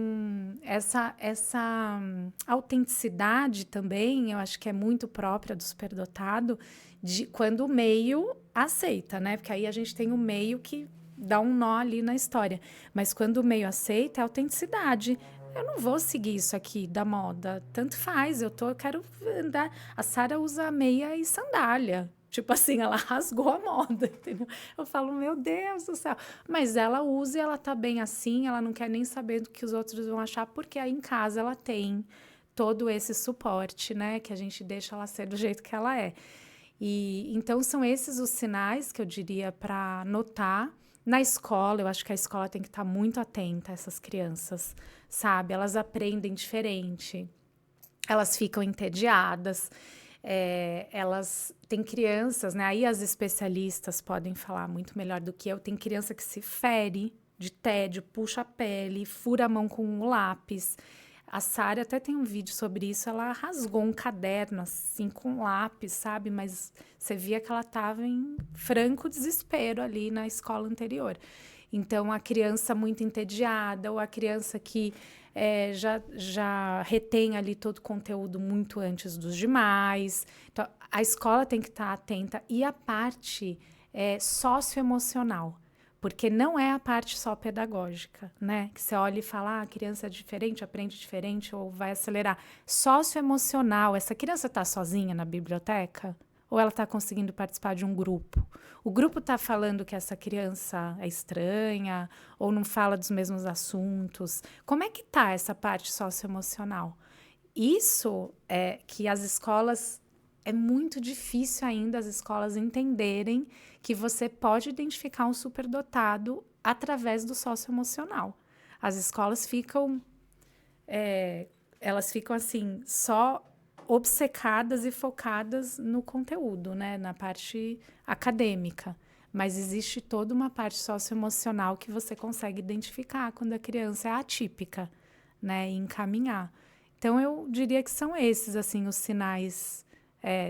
essa autenticidade também, eu acho que é muito própria do superdotado, de quando o meio aceita, né? Porque aí a gente tem o meio que dá um nó ali na história. Mas quando o meio aceita, é autenticidade. Eu não vou seguir isso aqui da moda. Tanto faz, eu quero andar. A Sara usa meia e sandália. Tipo assim, ela rasgou a moda, entendeu? Eu falo, meu Deus do céu. Mas ela usa e ela tá bem assim, ela não quer nem saber do que os outros vão achar, porque aí em casa ela tem todo esse suporte, né? Que a gente deixa ela ser do jeito que ela é. E então são esses os sinais que eu diria para notar. Na escola, eu acho que a escola tem que estar muito atenta a essas crianças, sabe? Elas aprendem diferente, elas ficam entediadas, elas têm crianças, né? Aí as especialistas podem falar muito melhor do que eu. Tem criança que se fere de tédio, puxa a pele, fura a mão com um lápis. A Sara até tem um vídeo sobre isso, ela rasgou um caderno assim com lápis, sabe? Mas você via que ela estava em franco desespero ali na escola anterior. Então, a criança muito entediada ou a criança que já retém ali todo o conteúdo muito antes dos demais. Então, a escola tem que estar atenta. E a parte socioemocional, porque não é a parte só pedagógica, né? Que você olha e fala, a criança é diferente, aprende diferente ou vai acelerar. Socioemocional, essa criança está sozinha na biblioteca? Ou ela está conseguindo participar de um grupo? O grupo está falando que essa criança é estranha ou não fala dos mesmos assuntos? Como é que está essa parte socioemocional? Isso é que as escolas... É muito difícil ainda as escolas entenderem que você pode identificar um superdotado através do socioemocional. As escolas ficam... elas ficam assim, só obcecadas e focadas no conteúdo, né? Na parte acadêmica. Mas existe toda uma parte socioemocional que você consegue identificar quando a criança é atípica, né? E encaminhar. Então, eu diria que são esses, assim, os sinais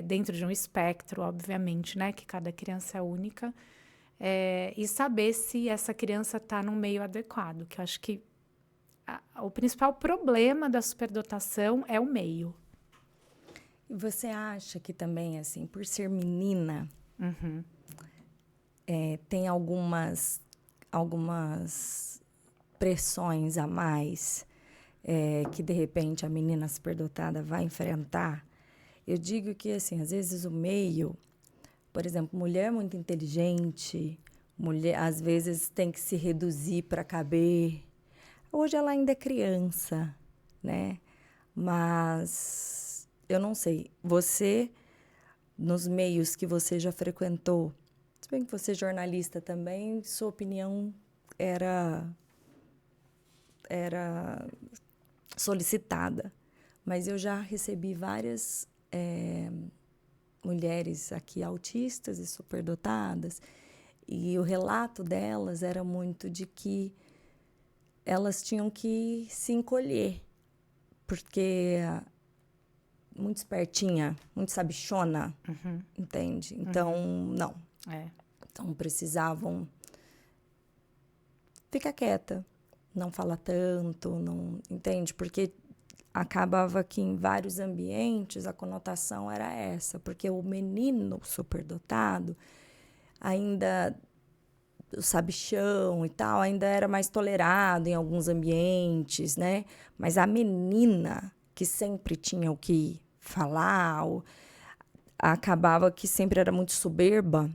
dentro de um espectro, obviamente, né? Que cada criança é única. E saber se essa criança está num meio adequado, que eu acho que o principal problema da superdotação é o meio. E você acha que também, assim, por ser menina, tem algumas pressões a mais que, de repente, a menina superdotada vai enfrentar, eu digo que, assim, às vezes o meio, por exemplo, mulher muito inteligente, mulher às vezes tem que se reduzir para caber. Hoje ela ainda é criança, né? Mas eu não sei, você, nos meios que você já frequentou, se bem que você é jornalista também, sua opinião era solicitada. Mas eu já recebi várias mulheres aqui autistas e superdotadas, e o relato delas era muito de que elas tinham que se encolher, porque muito espertinha, muito sabichona, entende? Então, não. Então, precisavam ficar quieta, não falar tanto, não, entende? Porque acabava que em vários ambientes a conotação era essa, porque o menino superdotado ainda, o sabichão e tal, ainda era mais tolerado em alguns ambientes, né? Mas a menina, que sempre tinha o que falar, acabava que sempre era muito soberba,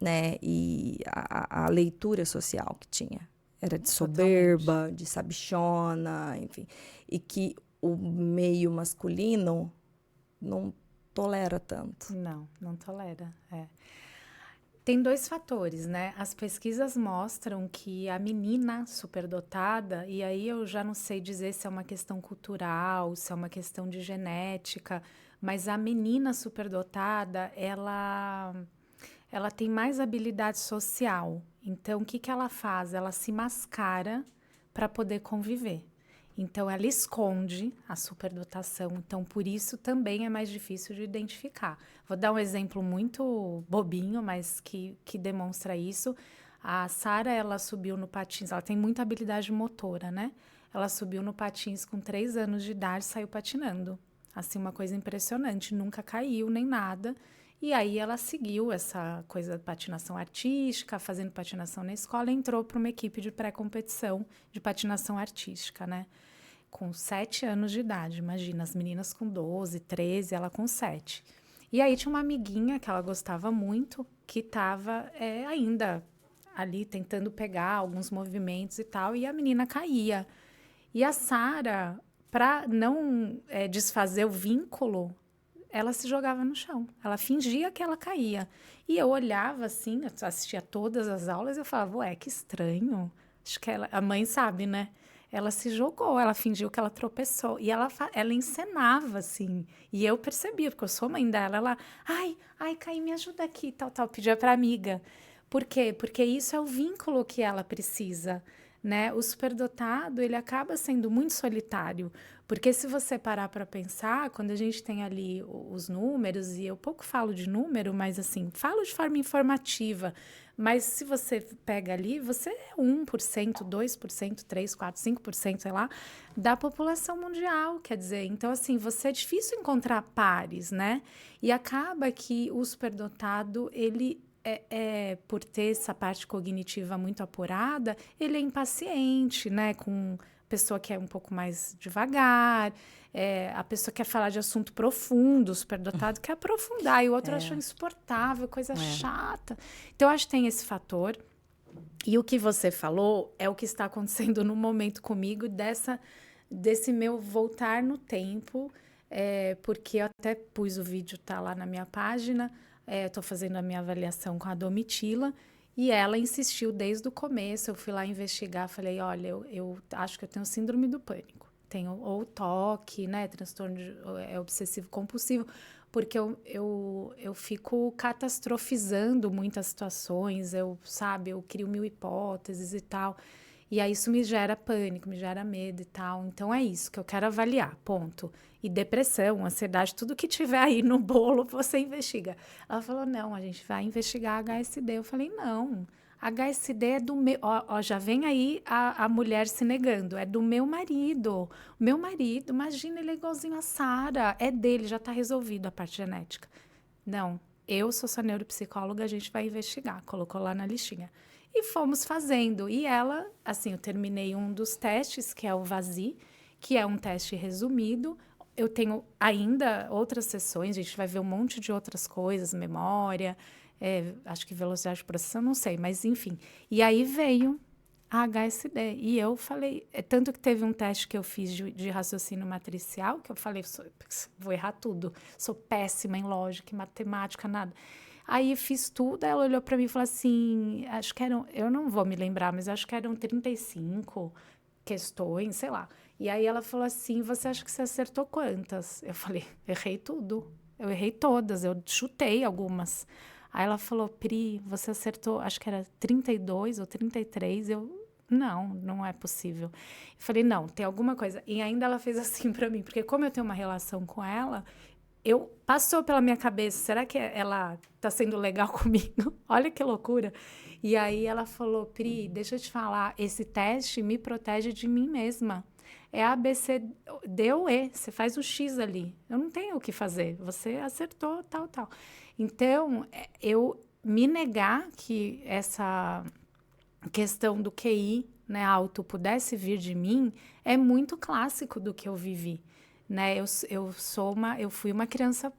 né? E a leitura social que tinha era de soberba, de sabichona, enfim. E que o meio masculino não tolera tanto. Não tolera, Tem 2 fatores, né? As pesquisas mostram que a menina superdotada, e aí eu já não sei dizer se é uma questão cultural, se é uma questão de genética, mas a menina superdotada, ela tem mais habilidade social. Então, o que ela faz? Ela se mascara para poder conviver. Então, ela esconde a superdotação. Então, por isso também é mais difícil de identificar. Vou dar um exemplo muito bobinho, mas que demonstra isso. A Sara, ela subiu no patins. Ela tem muita habilidade motora, né? Ela subiu no patins com 3 anos de idade e saiu patinando. Assim, uma coisa impressionante. Nunca caiu nem nada. E aí ela seguiu essa coisa de patinação artística, fazendo patinação na escola, e entrou para uma equipe de pré-competição de patinação artística, né? Com 7 anos de idade, imagina, as meninas com 12, 13, ela com 7. E aí tinha uma amiguinha que ela gostava muito, que estava ainda ali tentando pegar alguns movimentos e tal, e a menina caía. E a Sara, para não desfazer o vínculo, ela se jogava no chão. Ela fingia que ela caía. E eu olhava assim, eu assistia todas as aulas e eu falava, ué, que estranho. Acho que a mãe sabe, né? Ela se jogou, ela fingiu que ela tropeçou. E ela encenava, assim. E eu percebia, porque eu sou mãe dela. Ela, ai, caí, me ajuda aqui, tal. Pedia pra amiga. Por quê? Porque isso é o vínculo que ela precisa, né? O superdotado, ele acaba sendo muito solitário. Porque se você parar para pensar, quando a gente tem ali os números, e eu pouco falo de número, mas assim, falo de forma informativa, mas se você pega ali, você é 1%, 2%, 3%, 4%, 5%, sei lá, da população mundial, quer dizer, então assim, você é difícil encontrar pares, né? E acaba que o superdotado, ele por ter essa parte cognitiva muito apurada, ele é impaciente, né? Com pessoa que é um pouco mais devagar, a pessoa quer falar de assunto profundo, o superdotado quer aprofundar, e o outro acha insuportável, coisa chata. Então, eu acho que tem esse fator. E o que você falou é o que está acontecendo no momento comigo, desse meu voltar no tempo, porque eu até pus o vídeo, tá lá na minha página, estou fazendo a minha avaliação com a Domitila, e ela insistiu desde o começo. Eu fui lá investigar, falei, olha, eu acho que eu tenho síndrome do pânico. Tenho ou toque, né, transtorno obsessivo-compulsivo, porque eu fico catastrofizando muitas situações, eu crio 1000 hipóteses e tal. E aí isso me gera pânico, me gera medo e tal. Então é isso que eu quero avaliar, ponto. E depressão, ansiedade, tudo que tiver aí no bolo, você investiga. Ela falou, não, a gente vai investigar HSD. Eu falei, não, HSD é do meu... Ó, já vem aí a mulher se negando, é do meu marido. O meu marido, imagina, ele é igualzinho a Sara, é dele, já está resolvido a parte genética. Não, eu sou sua neuropsicóloga, a gente vai investigar, colocou lá na listinha. e fomos fazendo. E ela, assim, eu terminei um dos testes, que é o VASI, que é um teste resumido. Eu tenho ainda outras sessões, a gente vai ver um monte de outras coisas, memória, acho que velocidade de processamento, não sei, mas enfim. E aí veio a HSD. E eu falei, tanto que teve um teste que eu fiz de raciocínio matricial, que eu falei, vou errar tudo, sou péssima em lógica, em matemática, nada. Aí fiz tudo, ela olhou para mim e falou assim, acho que eram, eu não vou me lembrar, mas acho que eram 35 questões, sei lá. E aí ela falou assim, você acha que você acertou quantas? Eu falei, errei tudo. Eu errei todas, eu chutei algumas. Aí ela falou, Pri, você acertou, acho que era 32 ou 33. Não é possível. Eu falei, não, tem alguma coisa. E ainda ela fez assim para mim, porque como eu tenho uma relação com ela, passou pela minha cabeça, será que ela tá sendo legal comigo? Olha que loucura. E aí ela falou, Pri, deixa eu te falar, esse teste me protege de mim mesma. É A, B, C, D ou E. Você faz o X ali. Eu não tenho o que fazer. Você acertou, tal, tal. Então, eu me negar que essa questão do QI, né, alto pudesse vir de mim, é muito clássico do que eu vivi. Né? Eu fui uma criança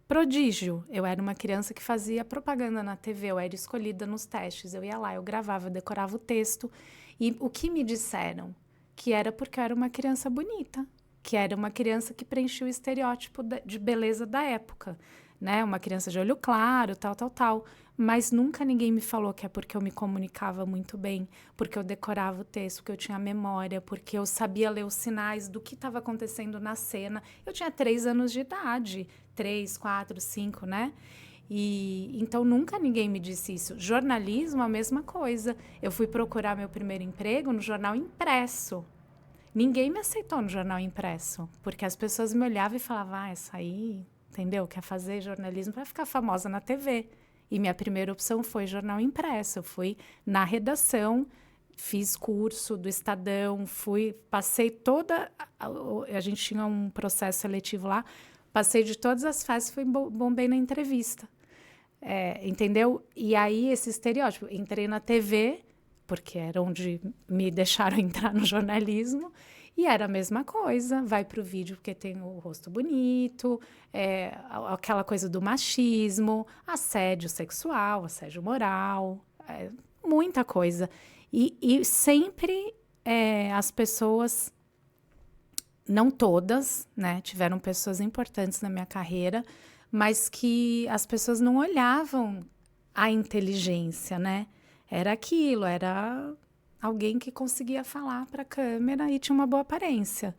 prodígio. Eu era uma criança que fazia propaganda na TV, eu era escolhida nos testes. Eu ia lá, eu gravava, eu decorava o texto. E o que me disseram? Que era porque eu era uma criança bonita, que era uma criança que preenchia o estereótipo de beleza da época, né? Uma criança de olho claro, tal, tal, tal. Mas nunca ninguém me falou que é porque eu me comunicava muito bem, porque eu decorava o texto, porque eu tinha memória, porque eu sabia ler os sinais do que estava acontecendo na cena. Eu tinha 3 anos de idade, 3, 4, 5, né? E então nunca ninguém me disse isso. Jornalismo, a mesma coisa. Eu fui procurar meu primeiro emprego no jornal impresso. Ninguém me aceitou no jornal impresso, porque as pessoas me olhavam e falavam, essa aí, entendeu? Quer fazer jornalismo para ficar famosa na TV. E minha primeira opção foi jornal impresso. Eu fui na redação, fiz curso do Estadão, passei toda... A gente tinha um processo seletivo lá, passei de todas as fases, bombei na entrevista. Entendeu? E aí, esse estereótipo. Entrei na TV, porque era onde me deixaram entrar no jornalismo, e era a mesma coisa. Vai para o vídeo porque tem o rosto bonito, aquela coisa do machismo, assédio sexual, assédio moral, muita coisa. E sempre as pessoas, não todas, né, tiveram pessoas importantes na minha carreira, mas que as pessoas não olhavam a inteligência, né? Era aquilo, era alguém que conseguia falar para a câmera e tinha uma boa aparência.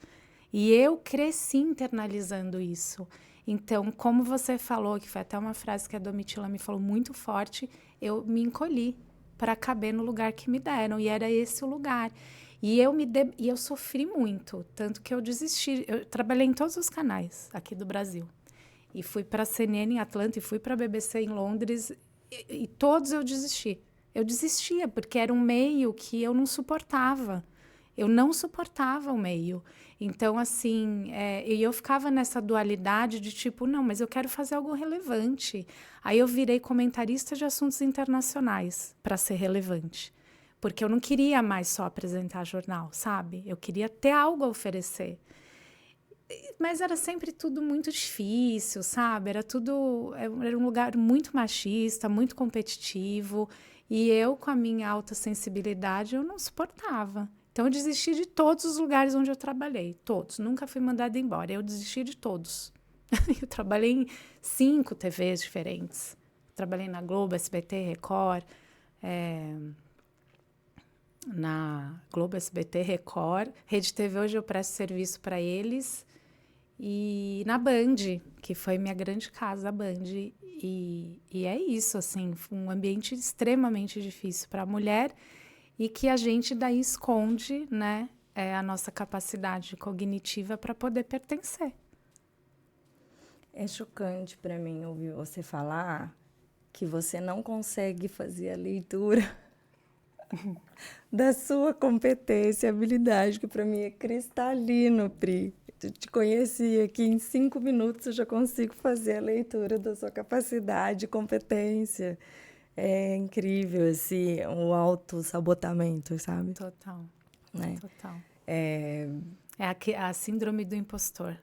E eu cresci internalizando isso. Então, como você falou, que foi até uma frase que a Domitila me falou muito forte, eu me encolhi para caber no lugar que me deram, e era esse o lugar. E eu sofri muito, tanto que eu desisti. Eu trabalhei em todos os canais aqui do Brasil. E fui para a CNN em Atlanta e fui para a BBC em Londres, e todos eu desisti. Eu desistia, porque era um meio que eu não suportava. Eu não suportava o meio. Então, assim, eu ficava nessa dualidade de tipo, não, mas eu quero fazer algo relevante. Aí eu virei comentarista de assuntos internacionais para ser relevante. Porque eu não queria mais só apresentar jornal, sabe? Eu queria ter algo a oferecer. Mas era sempre tudo muito difícil, sabe? Era um lugar muito machista, muito competitivo. E eu, com a minha alta sensibilidade, eu não suportava. Então, eu desisti de todos os lugares onde eu trabalhei. Todos. Nunca fui mandada embora. Eu desisti de todos. Eu trabalhei em 5 TVs diferentes. Trabalhei na Globo, SBT, Record. Na Globo, SBT, Record. Rede TV, hoje eu presto serviço para eles. E na Band, que foi minha grande casa, a Band. E é isso, assim, um ambiente extremamente difícil para a mulher e que a gente daí esconde, né, a nossa capacidade cognitiva para poder pertencer. É chocante para mim ouvir você falar que você não consegue fazer a leitura da sua competência, habilidade, que para mim é cristalino, Pri. Eu te conheci aqui em 5 minutos, eu já consigo fazer a leitura da sua capacidade, competência. É incrível, assim, o autossabotamento, sabe? Total, Né? total. É, É a síndrome do impostor.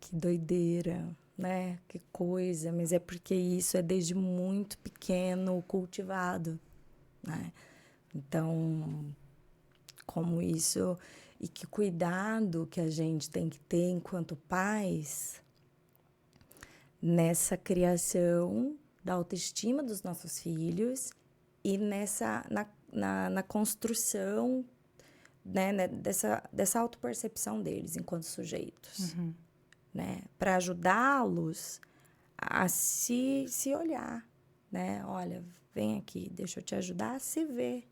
que doideira, né? Que coisa, mas é porque isso é desde muito pequeno cultivado, né? Então, como isso e que cuidado que a gente tem que ter enquanto pais nessa criação da autoestima dos nossos filhos e na construção, né, dessa autopercepção deles enquanto sujeitos, né? Para ajudá-los a se olhar, né? Olha, vem aqui, deixa eu te ajudar a se ver.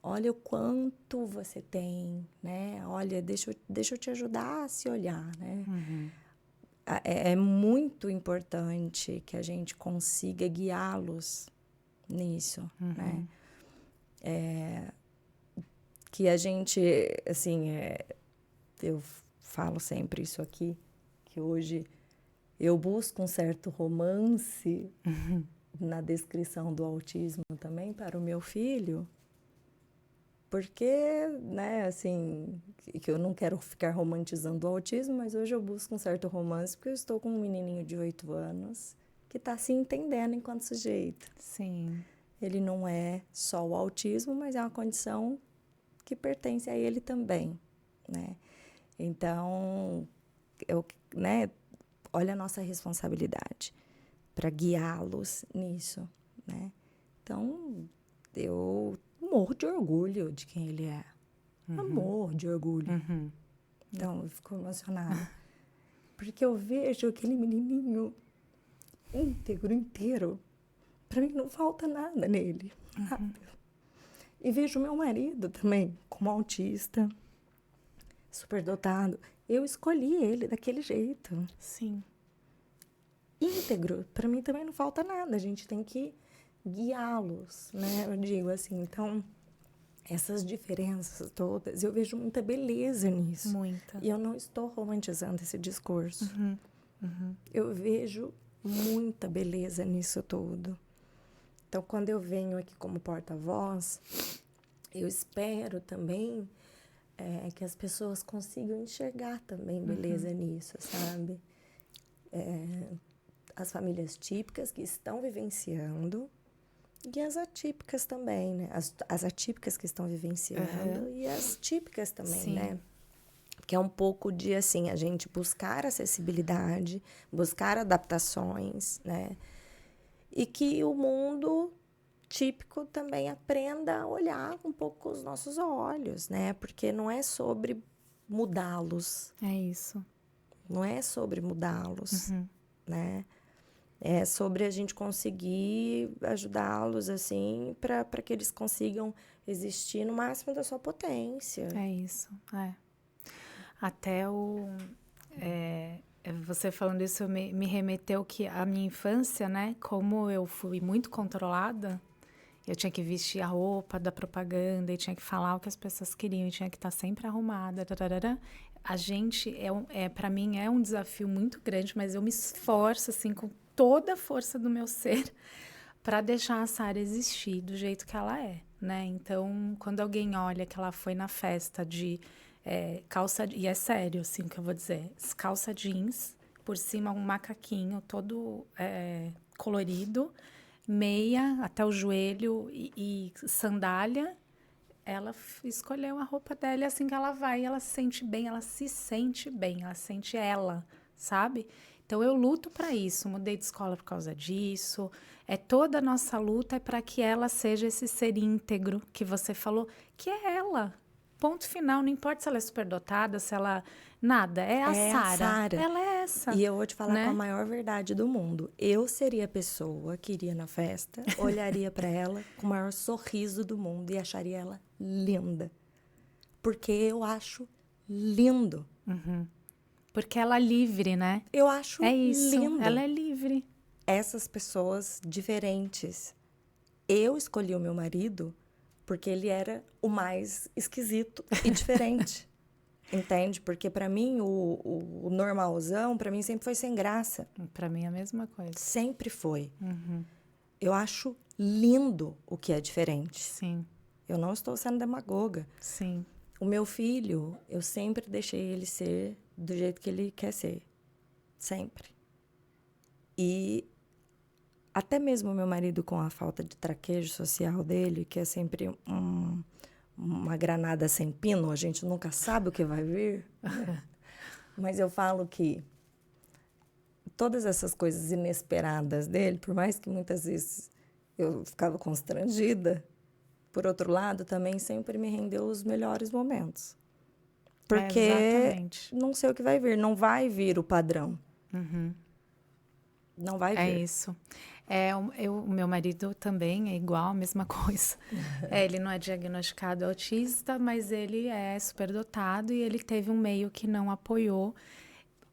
Olha o quanto você tem, né? Olha, deixa eu te ajudar a se olhar, né? É muito importante que a gente consiga guiá-los nisso, né? Que a gente, assim, eu falo sempre isso aqui, que hoje eu busco um certo romance na descrição do autismo também para o meu filho, porque, né, assim, que eu não quero ficar romantizando o autismo, mas hoje eu busco um certo romance porque eu estou com um menininho de 8 anos que está se entendendo enquanto sujeito. Sim. Ele não é só o autismo, mas é uma condição que pertence a ele também, né? Então, né, olha a nossa responsabilidade para guiá-los nisso, né? Então, eu morro de orgulho de quem ele é. Amor de orgulho. Então, eu fico emocionada. Porque eu vejo aquele menininho íntegro, inteiro. Para mim, não falta nada nele. Nada. E vejo meu marido também, como autista, superdotado. Eu escolhi ele daquele jeito. Sim. Íntegro. Para mim também não falta nada. A gente tem que guiá-los, né? Eu digo assim, então, essas diferenças todas, eu vejo muita beleza nisso. Muita. E eu não estou romantizando esse discurso. Eu vejo muita beleza nisso tudo. Então, quando eu venho aqui como porta-voz, eu espero também que as pessoas consigam enxergar também beleza nisso, sabe? As famílias típicas que estão vivenciando e as atípicas também, né? As atípicas que estão vivenciando e as típicas também, Sim. né? Que é um pouco de, assim, a gente buscar acessibilidade, buscar adaptações, né? E que o mundo típico também aprenda a olhar um pouco com os nossos olhos, né? Porque não é sobre mudá-los, É isso. não é sobre mudá-los, né? É sobre a gente conseguir ajudá-los, assim, para que eles consigam existir no máximo da sua potência. É isso. É. Até você falando isso me remeteu que a minha infância, né? Como eu fui muito controlada, eu tinha que vestir a roupa da propaganda e tinha que falar o que as pessoas queriam, e tinha que estar sempre arrumada. Tararara. A gente, para mim, é um desafio muito grande, mas eu me esforço, assim, com toda a força do meu ser para deixar a Sara existir do jeito que ela é, né? Então, quando alguém olha que ela foi na festa de calça... E é sério, assim, o que eu vou dizer. Calça jeans, por cima um macaquinho todo colorido, meia até o joelho e sandália. Ela escolheu a roupa dela e assim que ela vai, ela se sente bem, ela se sente ela, sabe? Então eu luto para isso, mudei de escola por causa disso. Toda a nossa luta é para que ela seja esse ser íntegro que você falou, que é ela. Ponto final, não importa se ela é superdotada, se ela nada, é a Sara. Ela é essa. E eu vou te falar, né? com a maior verdade do mundo. Eu seria a pessoa que iria na festa, olharia para ela com o maior sorriso do mundo e acharia ela linda. Porque eu acho lindo. Porque ela é livre, né? Eu acho É isso, lindo. ela é livre. Essas pessoas diferentes. Eu escolhi o meu marido porque ele era o mais esquisito e diferente. Entende? Porque para mim o normalzão, para mim sempre foi sem graça. Para mim é a mesma coisa. Sempre foi. eu acho lindo o que é diferente. Sim, Eu não estou sendo demagoga. sim. O meu filho, eu sempre deixei ele ser do jeito que ele quer ser. Sempre. E até mesmo o meu marido, com a falta de traquejo social dele, que é sempre uma granada sem pino, a gente nunca sabe o que vai vir. Mas eu falo que todas essas coisas inesperadas dele, por mais que muitas vezes eu ficava constrangida, por outro lado, também sempre me rendeu os melhores momentos. Porque Exatamente. não sei o que vai vir, não vai vir o padrão. Não vai É vir. isso. O meu marido também é igual, a mesma coisa. Ele não é diagnosticado autista, mas ele é superdotado e ele teve um meio que não apoiou.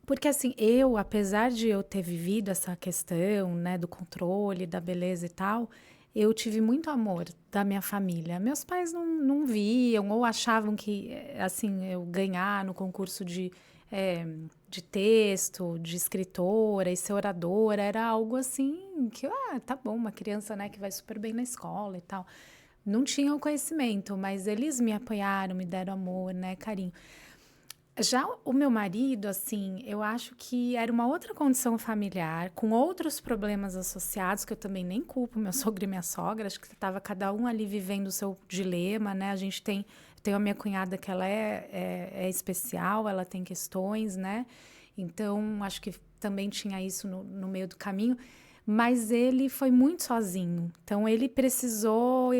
Porque assim, apesar de eu ter vivido essa questão, né, do controle, da beleza e tal, eu tive muito amor da minha família. Meus pais não viam ou achavam que, assim, eu ganhar no concurso de texto, de escritora e ser oradora, era algo assim que, tá bom, uma criança, né, que vai super bem na escola e tal. Não tinham conhecimento, mas eles me apoiaram, me deram amor, né, carinho. Já o meu marido, assim, eu acho que era uma outra condição familiar, com outros problemas associados, que eu também nem culpo meu sogro e minha sogra, acho que estava cada um ali vivendo o seu dilema, né? Tenho a minha cunhada que ela é especial, ela tem questões, né? Então, acho que também tinha isso no meio do caminho. Mas ele foi muito sozinho. Então, ele precisou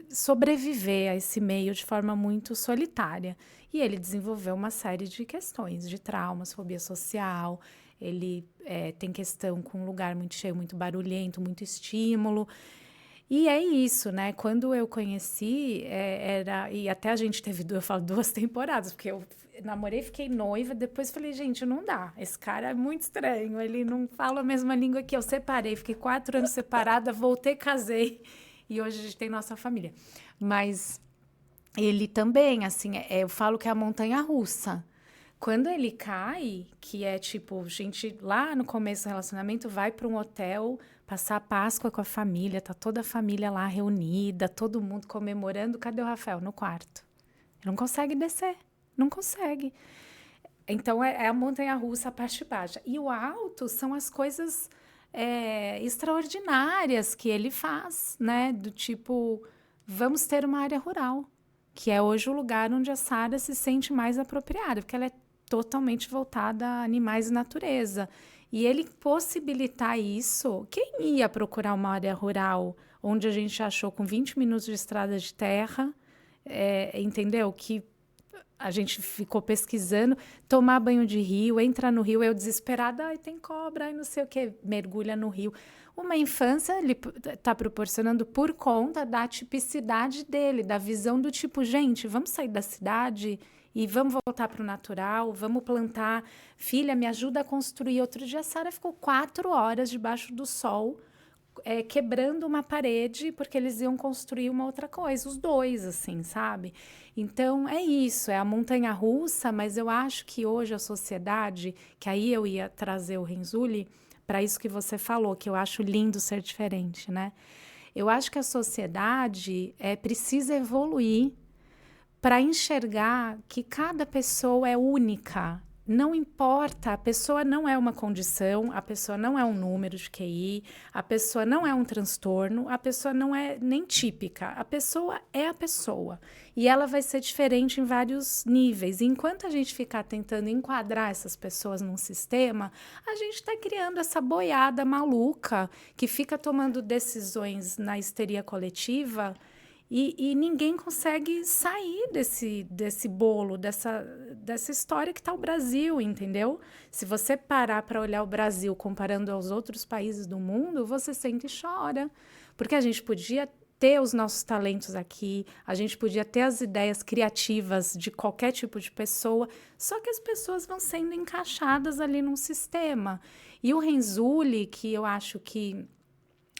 sobreviver a esse meio de forma muito solitária. E ele desenvolveu uma série de questões, de traumas, fobia social. Ele tem questão com um lugar muito cheio, muito barulhento, muito estímulo. E é isso, né? Quando eu conheci, e até a gente teve, eu falo, 2 temporadas, porque eu namorei, fiquei noiva, depois falei, gente, não dá, esse cara é muito estranho, ele não fala a mesma língua que eu. Separei, fiquei 4 anos separada, voltei, casei, e hoje a gente tem nossa família. Mas ele também, assim, eu falo que é a montanha-russa. Quando ele cai, que é tipo, gente lá no começo do relacionamento vai para um hotel passar a Páscoa com a família, tá toda a família lá reunida, todo mundo comemorando. Cadê o Rafael? No quarto. Ele não consegue descer, não consegue. Então é a montanha-russa, a parte baixa. E o alto são as coisas extraordinárias que ele faz, né? Do tipo, vamos ter uma área rural, que é hoje o lugar onde a Sara se sente mais apropriada, porque ela é totalmente voltada a animais e natureza. E ele possibilitar isso, quem ia procurar uma área rural onde a gente achou com 20 minutos de estrada de terra, entendeu? Que a gente ficou pesquisando, tomar banho de rio, entrar no rio, eu desesperada, ai, tem cobra, ai, não sei o que, mergulha no rio. Uma infância ele está proporcionando por conta da tipicidade dele, da visão do tipo, gente, vamos sair da cidade e vamos voltar para o natural, vamos plantar. Filha, me ajuda a construir. Outro dia a Sara ficou 4 horas debaixo do sol, quebrando uma parede, porque eles iam construir uma outra coisa, os dois, assim, sabe? Então, é isso, é a montanha-russa, mas eu acho que hoje a sociedade, que aí eu ia trazer o Renzulli para isso que você falou, que eu acho lindo ser diferente, né? Eu acho que a sociedade precisa evoluir para enxergar que cada pessoa é única. Não importa, a pessoa não é uma condição, a pessoa não é um número de QI, a pessoa não é um transtorno, a pessoa não é nem típica, a pessoa é a pessoa. E ela vai ser diferente em vários níveis. E enquanto a gente ficar tentando enquadrar essas pessoas num sistema, a gente está criando essa boiada maluca que fica tomando decisões na histeria coletiva. E ninguém consegue sair desse bolo, dessa história que está o Brasil, entendeu? Se você parar para olhar o Brasil comparando aos outros países do mundo, você sente e chora. Porque a gente podia ter os nossos talentos aqui, a gente podia ter as ideias criativas de qualquer tipo de pessoa, só que as pessoas vão sendo encaixadas ali num sistema. E o Renzulli, que eu acho que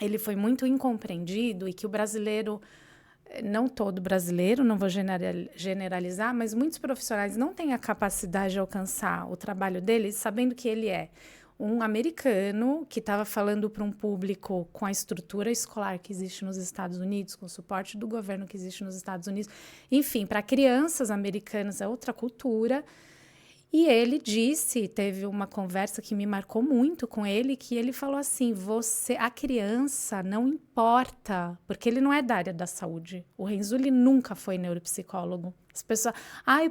ele foi muito incompreendido e que o brasileiro... Não todo brasileiro, não vou generalizar, mas muitos profissionais não têm a capacidade de alcançar o trabalho dele, sabendo que ele é um americano que estava falando para um público com a estrutura escolar que existe nos Estados Unidos, com o suporte do governo que existe nos Estados Unidos. Enfim, para crianças americanas é outra cultura. E ele disse, teve uma conversa que me marcou muito com ele, que ele falou assim, a criança não importa, porque ele não é da área da saúde. O Renzulli nunca foi neuropsicólogo. As pessoas,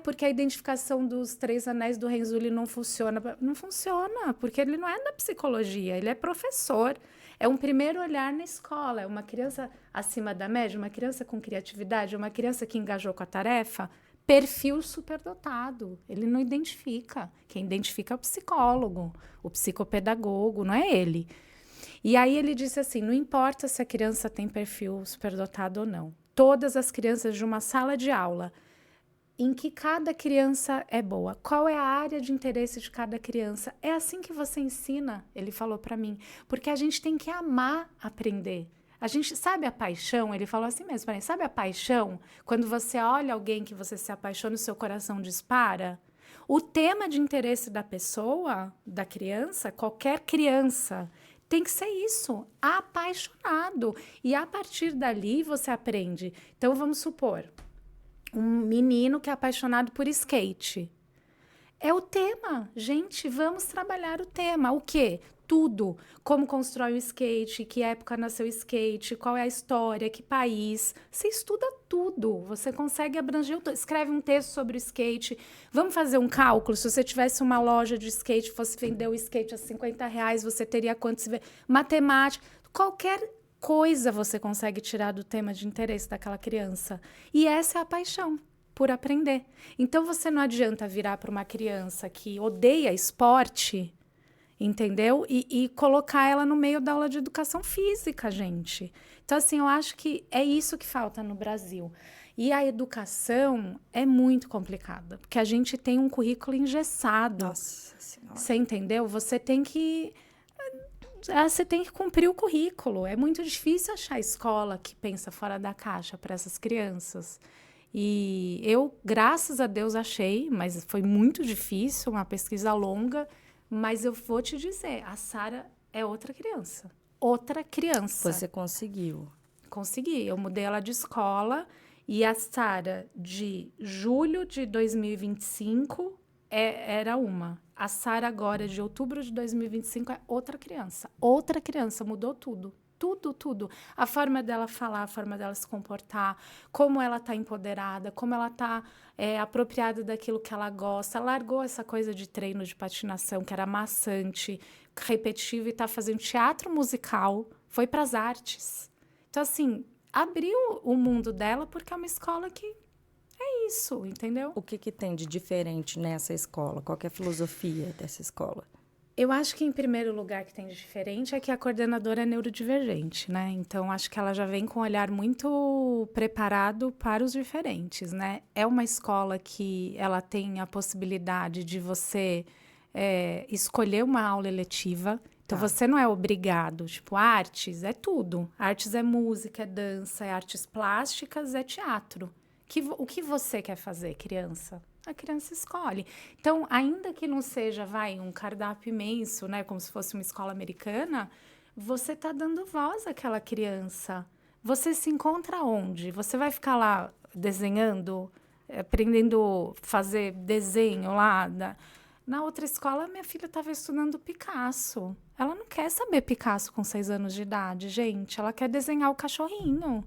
porque a identificação dos 3 anéis do Renzulli não funciona. Não funciona, porque ele não é da psicologia, ele é professor. É um primeiro olhar na escola, é uma criança acima da média, uma criança com criatividade, uma criança que engajou com a tarefa. Perfil superdotado, ele não identifica. Quem identifica é o psicólogo, o psicopedagogo, não é ele. E aí ele disse assim, não importa se a criança tem perfil superdotado ou não. Todas as crianças de uma sala de aula, em que cada criança é boa, qual é a área de interesse de cada criança, é assim que você ensina, ele falou para mim, porque a gente tem que amar aprender. A gente sabe a paixão, ele falou assim mesmo, sabe a paixão? Quando você olha alguém que você se apaixona, o seu coração dispara. O tema de interesse da pessoa, da criança, qualquer criança, tem que ser isso, apaixonado. E a partir dali você aprende. Então vamos supor, um menino que é apaixonado por skate. É o tema, gente, vamos trabalhar o tema. O quê? Tudo. Como constrói o skate, que época nasceu o skate, qual é a história, que país. Você estuda tudo, você consegue abranger tudo. Escreve um texto sobre o skate. Vamos fazer um cálculo? Se você tivesse uma loja de skate, fosse vender o skate a R$50, você teria quantos... Matemática, qualquer coisa você consegue tirar do tema de interesse daquela criança. E essa é a paixão por aprender. Então, você não adianta virar para uma criança que odeia esporte, entendeu? E colocar ela no meio da aula de educação física, gente. Então, assim, eu acho que é isso que falta no Brasil. E a educação é muito complicada, porque a gente tem um currículo engessado. Nossa Senhora. Você entendeu? Você tem que cumprir o currículo. É muito difícil achar escola que pensa fora da caixa para essas crianças. E eu, graças a Deus, achei, mas foi muito difícil, uma pesquisa longa, mas eu vou te dizer, a Sara é outra criança. Outra criança. Você conseguiu? Consegui. Eu mudei ela de escola e a Sara de julho de 2025 era uma. A Sara agora, de outubro de 2025, é outra criança. Outra criança, mudou tudo. Tudo, tudo. A forma dela falar, a forma dela se comportar, como ela está empoderada, como ela está apropriada daquilo que ela gosta. Largou essa coisa de treino de patinação, que era maçante, repetitivo, e está fazendo teatro musical. Foi para as artes. Então, assim, abriu o mundo dela porque é uma escola que é isso, entendeu? O que tem de diferente nessa escola? Qual que é a filosofia dessa escola? Eu acho que, em primeiro lugar, que tem de diferente é que a coordenadora é neurodivergente, né? Então, acho que ela já vem com um olhar muito preparado para os diferentes, né? É uma escola que ela tem a possibilidade de você escolher uma aula eletiva. Então, você não é obrigado. Tipo, artes é tudo. Artes é música, é dança, é artes plásticas, é teatro. O que você quer fazer, criança? A criança escolhe. Então, ainda que não seja, um cardápio imenso, né, como se fosse uma escola americana, você está dando voz àquela criança. Você se encontra onde? Você vai ficar lá desenhando, aprendendo a fazer desenho lá? Na outra escola, minha filha estava estudando Picasso. Ela não quer saber Picasso com 6 anos de idade, gente. Ela quer desenhar o cachorrinho.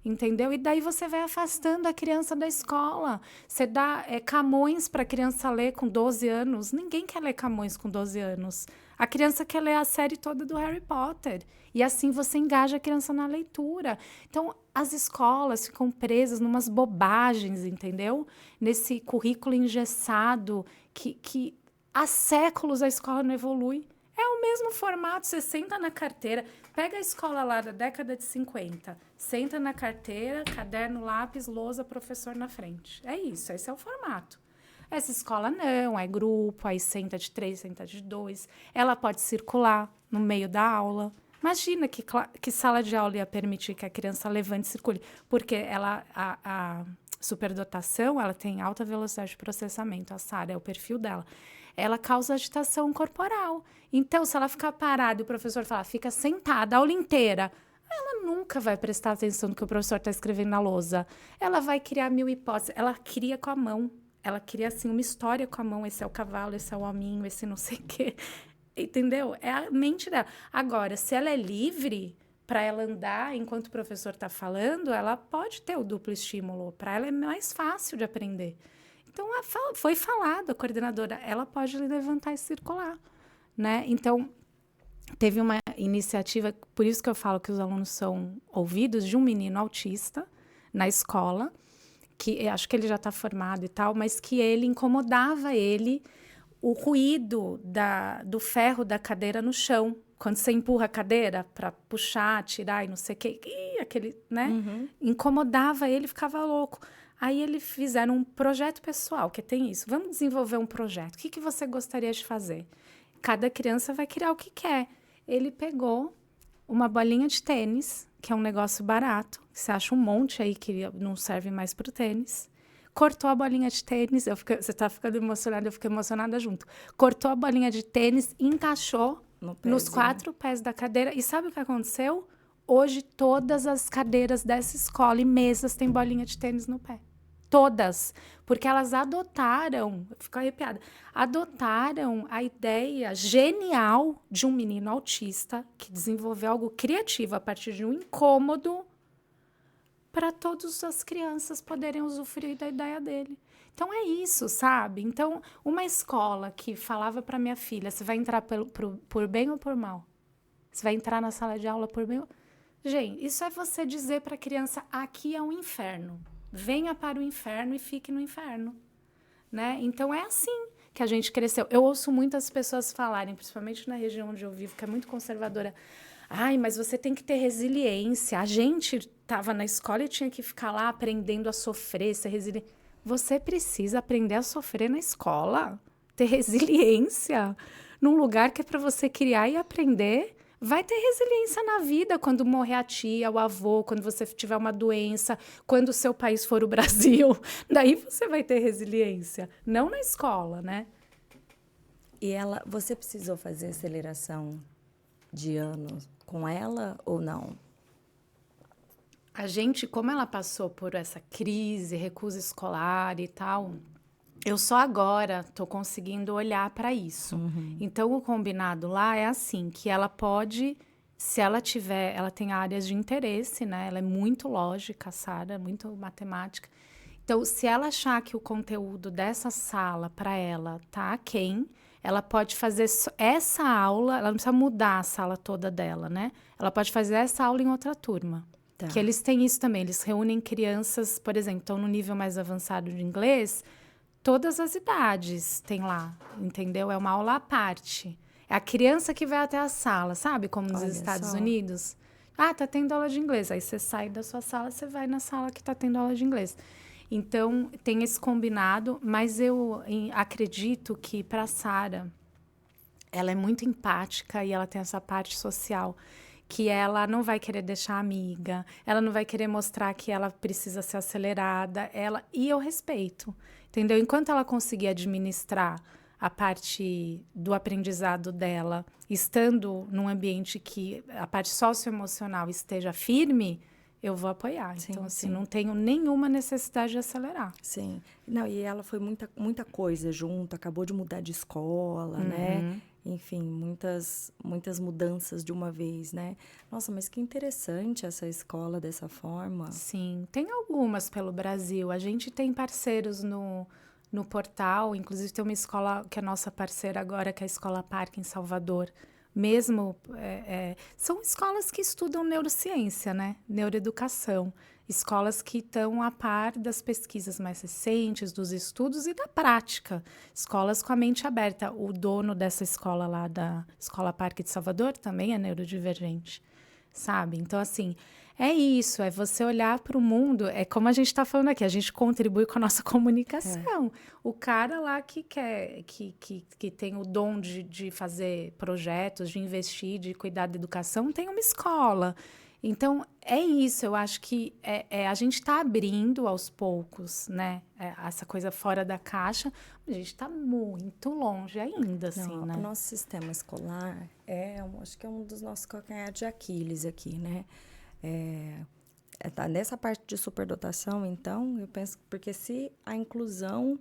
Entendeu? E daí você vai afastando a criança da escola. Você dá Camões para a criança ler com 12 anos. Ninguém quer ler Camões com 12 anos. A criança quer ler a série toda do Harry Potter. E assim você engaja a criança na leitura. Então, as escolas ficam presas numas bobagens, entendeu? Nesse currículo engessado que há séculos a escola não evolui. É o mesmo formato, você senta na carteira, pega a escola lá da década de 50, senta na carteira, caderno, lápis, lousa, professor na frente. É isso, esse é o formato. Essa escola não, é grupo, aí senta de 3, senta de 2. Ela pode circular no meio da aula. Imagina que sala de aula ia permitir que a criança levante e circule, porque a superdotação, ela tem alta velocidade de processamento, a Sara é o perfil dela. ela causa agitação corporal. Então, se ela ficar parada e o professor falar, fica sentada a aula inteira, ela nunca vai prestar atenção no que o professor está escrevendo na lousa. Ela vai criar mil hipóteses. Ela cria com a mão. Ela cria, assim, uma história com a mão. Esse é o cavalo, esse é o hominho, esse não sei o quê. Entendeu? É a mente dela. Agora, se ela é livre para ela andar enquanto o professor está falando, ela pode ter o duplo estímulo. Para ela é mais fácil de aprender. Então, foi falado, a coordenadora, ela pode levantar e circular, né? Então, teve uma iniciativa, por isso que eu falo que os alunos são ouvidos, de um menino autista na escola, que acho que ele já está formado e tal, mas que ele incomodava ele o ruído do ferro da cadeira no chão. Quando você empurra a cadeira para puxar, tirar e não sei o quê, aquele, né? Incomodava ele, ficava louco. Aí eles fizeram um projeto pessoal, que tem isso. Vamos desenvolver um projeto. O que você gostaria de fazer? Cada criança vai criar o que quer. Ele pegou uma bolinha de tênis, que é um negócio barato, que você acha um monte aí que não serve mais para o tênis. Cortou a bolinha de tênis, você está ficando emocionada, eu fiquei emocionada junto. Cortou a bolinha de tênis, encaixou nos 4 pés da cadeira. E sabe o que aconteceu? Hoje, todas as cadeiras dessa escola e mesas têm bolinha de tênis no pé. Todas. Porque elas adotaram, fico arrepiada, adotaram a ideia genial de um menino autista que desenvolveu algo criativo a partir de um incômodo para todas as crianças poderem usufruir da ideia dele. Então, é isso, sabe? Então, uma escola que falava para minha filha, você vai entrar por bem ou por mal? Você vai entrar na sala de aula por bem ou... Gente, isso é você dizer para a criança, aqui é um inferno. Venha para o inferno e fique no inferno. Né? Então, é assim que a gente cresceu. Eu ouço muitas pessoas falarem, principalmente na região onde eu vivo, que é muito conservadora, ai, mas você tem que ter resiliência. A gente estava na escola e tinha que ficar lá aprendendo a sofrer, ser resiliente. Você precisa aprender a sofrer na escola, ter resiliência num lugar que é para você criar e aprender. Vai ter resiliência na vida quando morrer a tia, o avô, quando você tiver uma doença, quando o seu país for o Brasil. Daí você vai ter resiliência, não na escola, né? E você precisou fazer aceleração de anos com ela ou não? A gente, como ela passou por essa crise, recusa escolar e tal, eu só agora estou conseguindo olhar para isso. Então, o combinado lá é assim, que ela pode, se ela tiver, ela tem áreas de interesse, né? Ela é muito lógica, a Sara, muito matemática. Então, se ela achar que o conteúdo dessa sala, para ela, tá aquém, ela pode fazer essa aula, ela não precisa mudar a sala toda dela, né? Ela pode fazer essa aula em outra turma. Tá. Que eles têm isso também, eles reúnem crianças, por exemplo, estão no nível mais avançado de inglês, todas as idades tem lá, entendeu? É uma aula à parte. É a criança que vai até a sala, sabe? Como nos Estados Unidos. Ah, tá tendo aula de inglês. Aí você sai da sua sala, você vai na sala que tá tendo aula de inglês. Então, tem esse combinado, mas eu acredito que para a Sara, ela é muito empática e ela tem essa parte social, que ela não vai querer deixar a amiga, ela não vai querer mostrar que ela precisa ser acelerada, e eu respeito, entendeu? Enquanto ela conseguir administrar a parte do aprendizado dela, estando num ambiente que a parte socioemocional esteja firme, eu vou apoiar. Sim, então, assim, não tenho nenhuma necessidade de acelerar. Sim. Não, e ela foi muita coisa junto, acabou de mudar de escola, né? Enfim, muitas mudanças de uma vez, né? Nossa, mas que interessante essa escola dessa forma. Sim, tem algumas pelo Brasil. A gente tem parceiros no portal, inclusive tem uma escola que é nossa parceira agora, que é a Escola Parque em Salvador. Mesmo, são escolas que estudam neurociência, né? Neuroeducação. Escolas que estão a par das pesquisas mais recentes, dos estudos e da prática. Escolas com a mente aberta. O dono dessa escola lá, da Escola Parque de Salvador, também é neurodivergente, sabe? Então, assim, é isso, é você olhar para o mundo, é como a gente está falando aqui, a gente contribui com a nossa comunicação. O cara lá que quer, que tem o dom de fazer projetos, de investir, de cuidar da educação, tem uma escola. Então, é isso, eu acho que a gente está abrindo aos poucos, né? Essa coisa fora da caixa, mas a gente está muito longe ainda, assim, Não, o né? nosso sistema escolar acho que é um dos nossos calcanhares de Aquiles aqui, né? Tá nessa parte de superdotação, então, eu penso, porque se a inclusão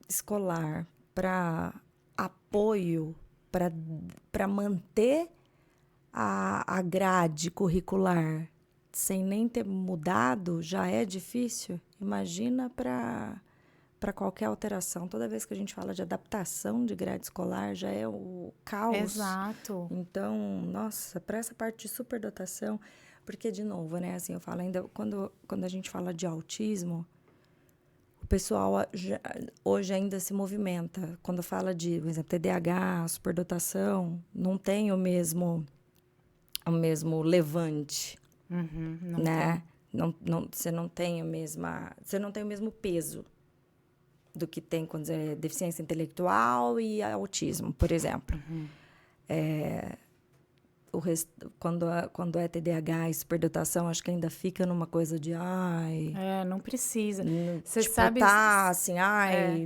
escolar para apoio, para manter a grade curricular sem nem ter mudado já é difícil, imagina para qualquer alteração. Toda vez que a gente fala de adaptação de grade escolar, já é o caos. Exato. Então, nossa, para essa parte de superdotação, porque, de novo, né, assim, eu falo ainda, quando a gente fala de autismo, o pessoal hoje ainda se movimenta. Quando fala de, por exemplo, TDAH, superdotação, não tem o mesmo levante, Não né? tem. Você não tem você não tem o mesmo peso do que tem quando é deficiência intelectual e autismo, por exemplo. Quando é TDAH e superdotação, acho que ainda fica numa coisa de Não precisa. Você tipo, sabe... assim,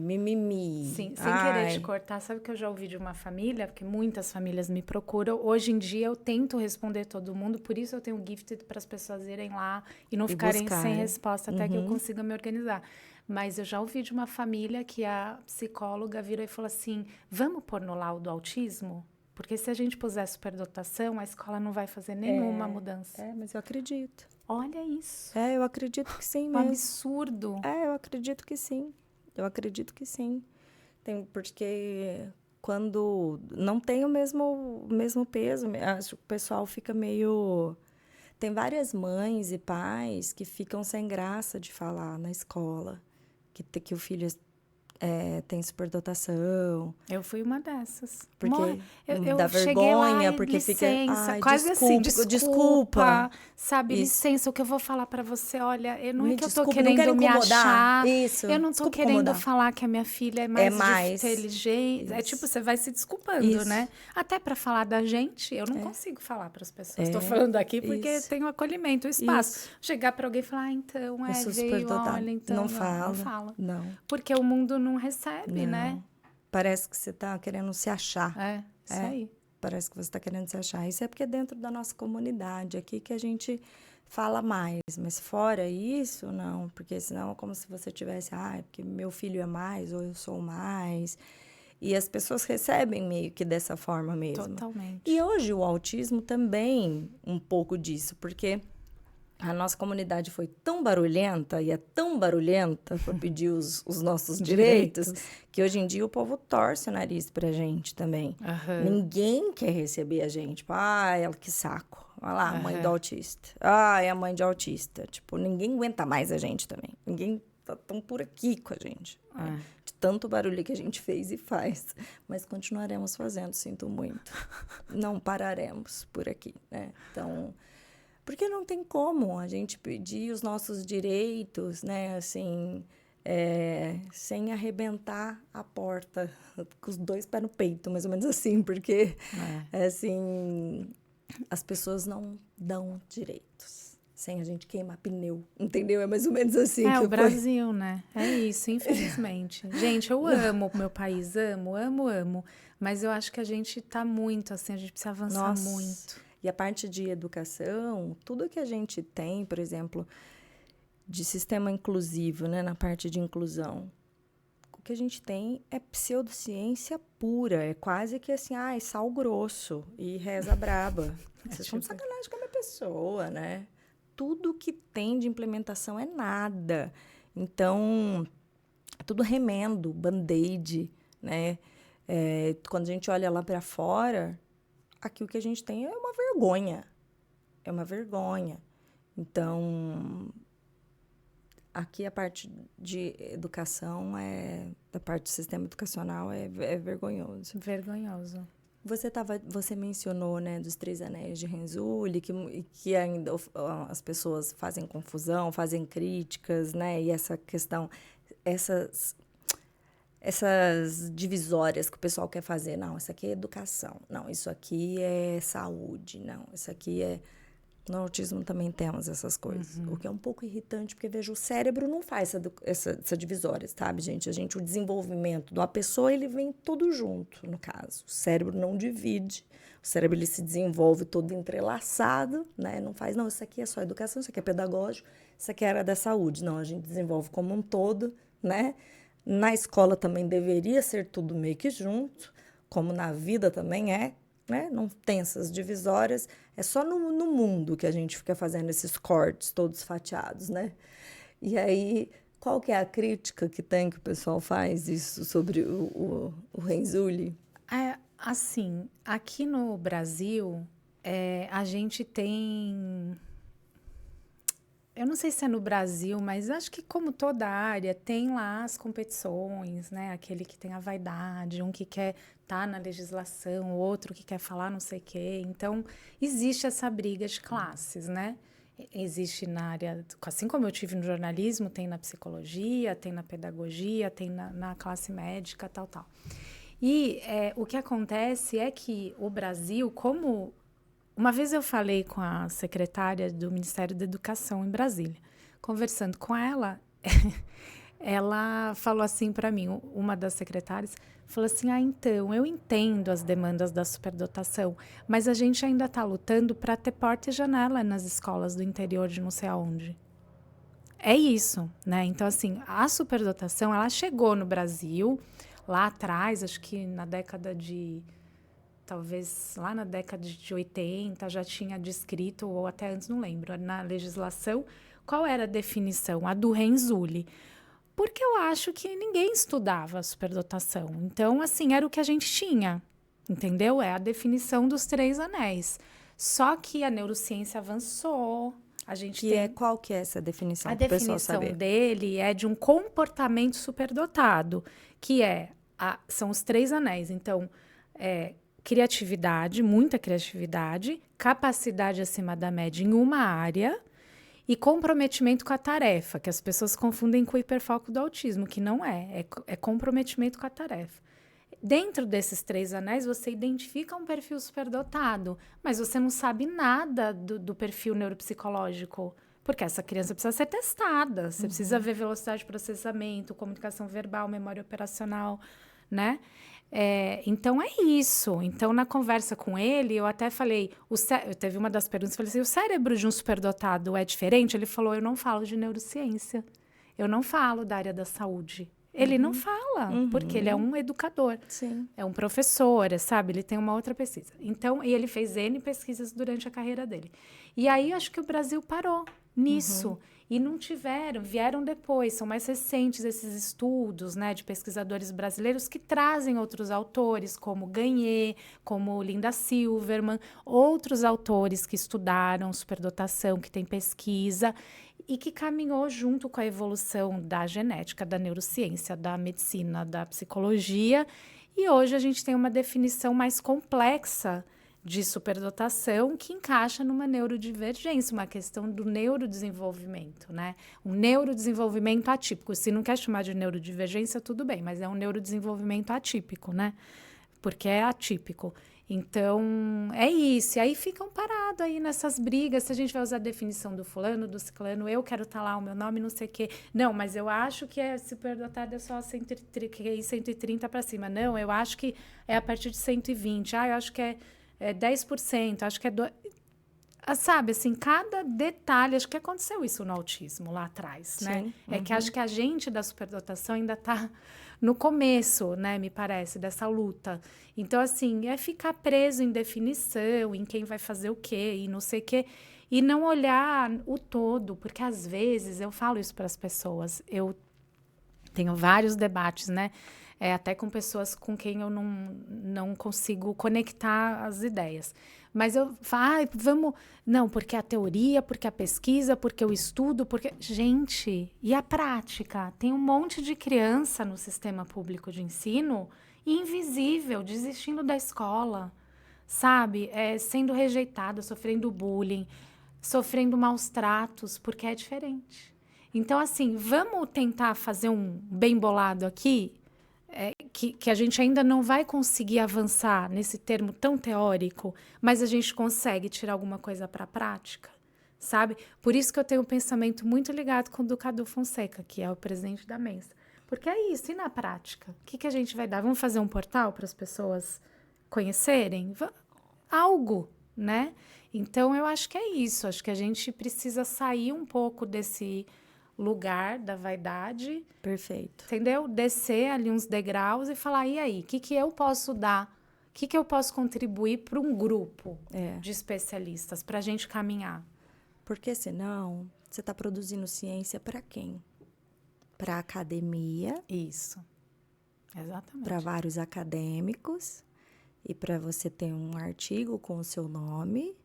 mimimi. Sim, sem querer te cortar, sabe que eu já ouvi de uma família, porque muitas famílias me procuram. Hoje em dia eu tento responder todo mundo, por isso eu tenho o Gifted para as pessoas irem lá e não ficarem sem resposta até que eu consiga me organizar. Mas eu já ouvi de uma família que a psicóloga virou e falou assim: vamos pôr no laudo autismo? Porque se a gente puser superdotação, a escola não vai fazer nenhuma mudança. Mas eu acredito. Olha isso. Eu acredito que sim Um mesmo. absurdo. Eu acredito que sim. Eu acredito que sim. Porque quando não tem o mesmo peso, acho que o pessoal fica meio... Tem várias mães e pais que ficam sem graça de falar na escola que o filho tem superdotação. Eu fui uma dessas. Porque Eu dá cheguei lá, vergonha, porque licença, fica... quase assim, desculpa, sabe? Isso. Licença, o que eu vou falar pra você, olha, não é que eu tô desculpe, querendo me achar, Isso. eu não tô Desculpa querendo incomodar. falar que a minha filha é mais inteligente, Isso. é tipo, você vai se desculpando, Isso. né? Até pra falar da gente, eu não consigo falar pras pessoas. Tô falando aqui porque tem o acolhimento, o espaço. Chegar pra alguém e falar, então, veio, olha, então... Não fala. Não. Porque o mundo não recebe, né? Parece que você está querendo se achar. Isso aí. Parece que você está querendo se achar. Isso é porque é dentro da nossa comunidade aqui que a gente fala mais. Mas fora isso, não. Porque senão é como se você tivesse... porque meu filho é mais ou eu sou mais. E as pessoas recebem meio que dessa forma mesmo. Totalmente. E hoje o autismo também um pouco disso. Porque... a nossa comunidade foi tão barulhenta e é tão barulhenta para pedir os nossos direitos que hoje em dia o povo torce o nariz pra gente também. Ninguém quer receber a gente. Tipo, que saco. Olha lá, mãe do autista. É a mãe de autista. Tipo, ninguém aguenta mais a gente também. Ninguém tá tão por aqui com a gente. De tanto barulho que a gente fez e faz. Mas continuaremos fazendo, sinto muito. Não pararemos por aqui, né? Então... porque não tem como a gente pedir os nossos direitos, né, assim, sem arrebentar a porta, com os dois pés no peito, mais ou menos assim, porque, assim, as pessoas não dão direitos sem a gente queimar pneu, entendeu? É mais ou menos assim. O Brasil, né? É isso, infelizmente. Gente, eu amo o meu país, amo, mas eu acho que a gente tá muito, assim, a gente precisa avançar muito. E a parte de educação, tudo que a gente tem, por exemplo, de sistema inclusivo, né, na parte de inclusão, o que a gente tem é pseudociência pura, é quase que assim, sal grosso e reza braba. Vocês estão de sacanagem com a minha pessoa, né? Tudo que tem de implementação é nada. Então, é tudo remendo, band-aid, né? Quando a gente olha lá para fora... aqui o que a gente tem é uma vergonha. É uma vergonha. Então, aqui a parte de educação, da parte do sistema educacional, é vergonhoso. Vergonhoso. Você mencionou, né, dos 3 anéis de Renzulli, que ainda as pessoas fazem confusão, fazem críticas, né? E essa questão, essas divisórias que o pessoal quer fazer. Não, isso aqui é educação. Não, isso aqui é saúde. Não, isso aqui é... No autismo também temos essas coisas. O que é um pouco irritante, porque, veja, o cérebro não faz essa divisória, sabe, gente? O desenvolvimento de uma pessoa, ele vem todo junto, no caso. O cérebro não divide. O cérebro, ele se desenvolve todo entrelaçado, né? Não faz, não, isso aqui é só educação, isso aqui é pedagógico, isso aqui é área da saúde. Não, a gente desenvolve como um todo, né? Na escola também deveria ser tudo meio que junto, como na vida também é, né? Não tem essas divisórias, é só no mundo que a gente fica fazendo esses cortes todos fatiados, né? E aí, qual que é a crítica que tem que o pessoal faz isso sobre o Renzulli? Assim, aqui no Brasil, a gente tem... Eu não sei se é no Brasil, mas acho que como toda área, tem lá as competições, né? Aquele que tem a vaidade, um que quer estar na legislação, o outro que quer falar não sei o quê. Então, existe essa briga de classes, né? Existe na área, assim como eu tive no jornalismo, tem na psicologia, tem na pedagogia, tem na classe médica, tal. E o que acontece é que o Brasil, como... Uma vez eu falei com a secretária do Ministério da Educação em Brasília. Conversando com ela, ela falou assim para mim, uma das secretárias, falou assim, então, eu entendo as demandas da superdotação, mas a gente ainda está lutando para ter porta e janela nas escolas do interior de não sei aonde. É isso, né? Então, assim, a superdotação, ela chegou no Brasil lá atrás, acho que na década de... Talvez lá na década de 80 já tinha descrito, ou até antes, não lembro, na legislação, qual era a definição? A do Renzulli. Porque eu acho que ninguém estudava a superdotação. Então, assim, era o que a gente tinha, entendeu? É a definição dos 3 anéis. Só que a neurociência avançou. A gente Qual que é essa definição? A definição dele é de um comportamento superdotado, que são os 3 anéis. Então, criatividade, muita criatividade, capacidade acima da média em uma área e comprometimento com a tarefa, que as pessoas confundem com o hiperfoco do autismo, que não é comprometimento com a tarefa. Dentro desses 3 anéis, você identifica um perfil superdotado, mas você não sabe nada do perfil neuropsicológico, porque essa criança precisa ser testada, você precisa ver velocidade de processamento, comunicação verbal, memória operacional, né? Então, é isso. Então, na conversa com ele, eu até falei... Teve uma das perguntas, eu falei assim, o cérebro de um superdotado é diferente? Ele falou, eu não falo de neurociência. Eu não falo da área da saúde. Ele não fala, porque ele é um educador. Sim. É um professor, sabe? Ele tem uma outra pesquisa. Então, e ele fez N pesquisas durante a carreira dele. E aí, acho que o Brasil parou nisso. E não vieram depois, são mais recentes esses estudos, né, de pesquisadores brasileiros que trazem outros autores, como Gagnès, como Linda Silverman, outros autores que estudaram superdotação, que tem pesquisa, e que caminhou junto com a evolução da genética, da neurociência, da medicina, da psicologia, e hoje a gente tem uma definição mais complexa de superdotação que encaixa numa neurodivergência, uma questão do neurodesenvolvimento, né? Um neurodesenvolvimento atípico. Se não quer chamar de neurodivergência, tudo bem, mas é um neurodesenvolvimento atípico, né? Porque é atípico. Então, é isso. E aí ficam parados aí nessas brigas. Se a gente vai usar a definição do fulano, do ciclano, eu quero estar lá, o meu nome, não sei o quê. Não, mas eu acho que superdotado é só 130 para cima. Não, eu acho que é a partir de 120. Eu acho que é 10%, acho que sabe, assim, cada detalhe, acho que aconteceu isso no autismo lá atrás, né? Sim. É que acho que a gente da superdotação ainda está no começo, né, me parece, dessa luta. Então, assim, é ficar preso em definição, em quem vai fazer o quê, e não sei o quê, e não olhar o todo, porque às vezes, eu falo isso para as pessoas, eu tenho vários debates, né? Até com pessoas com quem eu não consigo conectar as ideias. Mas eu falo, vamos... Não, porque a teoria, porque a pesquisa, porque o estudo, porque... Gente, e a prática? Tem um monte de criança no sistema público de ensino invisível, desistindo da escola, sabe? Sendo rejeitada, sofrendo bullying, sofrendo maus tratos, porque é diferente. Então, assim, vamos tentar fazer um bem bolado aqui, que a gente ainda não vai conseguir avançar nesse termo tão teórico, mas a gente consegue tirar alguma coisa para a prática. sabe? Por isso que eu tenho um pensamento muito ligado com o do Cadu Fonseca, que é o presidente da Mensa. Porque é isso, e na prática? O que a gente vai dar? Vamos fazer um portal para as pessoas conhecerem? Algo, né? Então, eu acho que é isso. Acho que a gente precisa sair um pouco desse lugar da vaidade. Perfeito. Entendeu? Descer ali uns degraus e falar, e aí? O que eu posso dar? O que eu posso contribuir para um grupo de especialistas, para a gente caminhar? Porque senão, você está produzindo ciência para quem? Para a academia. Isso. Exatamente. Para vários acadêmicos. E para você ter um artigo com o seu nome.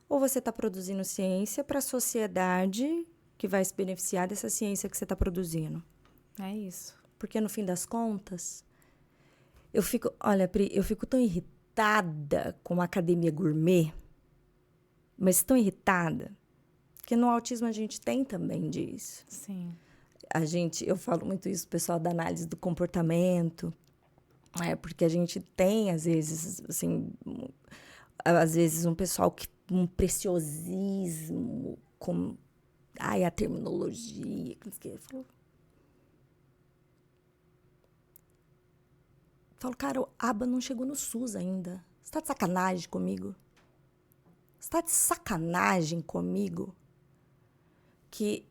Ou você está produzindo ciência para a sociedade que vai se beneficiar dessa ciência que você está produzindo? É isso. Porque, no fim das contas, olha, Pri, eu fico tão irritada com a academia gourmet, mas tão irritada, que no autismo a gente tem também disso. Sim. Eu falo muito isso, pessoal da análise do comportamento, porque a gente tem, às vezes, assim, um pessoal que um preciosismo com a terminologia, que falo, cara, o aba não chegou no SUS ainda. Você tá de sacanagem comigo? Você tá de sacanagem comigo? Que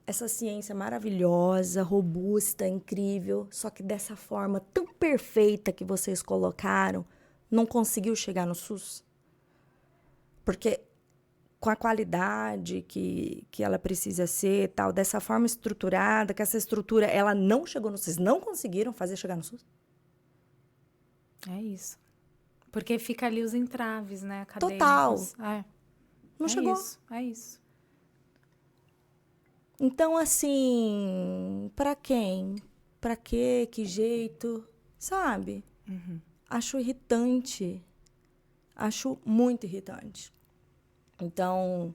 essa ciência maravilhosa, robusta, incrível, só que dessa forma tão perfeita que vocês colocaram, não conseguiu chegar no SUS? Porque com a qualidade que ela precisa ser, tal, dessa forma estruturada, que essa estrutura ela não chegou no SUS, vocês não conseguiram fazer chegar no SUS? É isso. Porque fica ali os entraves, né, Total. acadêmicos. Não chegou. É isso. Então, assim, para quem? Para quê? Que jeito? Sabe? Acho irritante. Acho muito irritante. Então,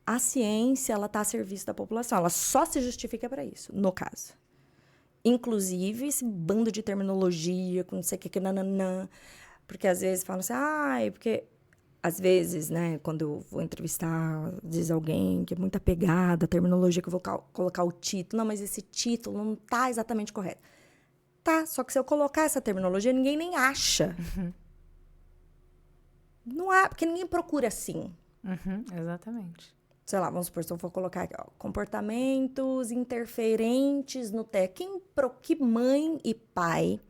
a ciência, ela está a serviço da população. Ela só se justifica para isso, no caso. Inclusive, esse bando de terminologia, com não sei o que, nananã. Porque às vezes falam assim, porque às vezes, né, quando eu vou entrevistar, diz alguém que é muito apegado à terminologia, que eu vou colocar o título. Não, mas esse título não está exatamente correto. Tá, só que se eu colocar essa terminologia, ninguém nem acha. Não há, porque ninguém procura assim. Exatamente. Sei lá, vamos supor, se eu for colocar aqui, comportamentos interferentes no TEA. Que mãe e pai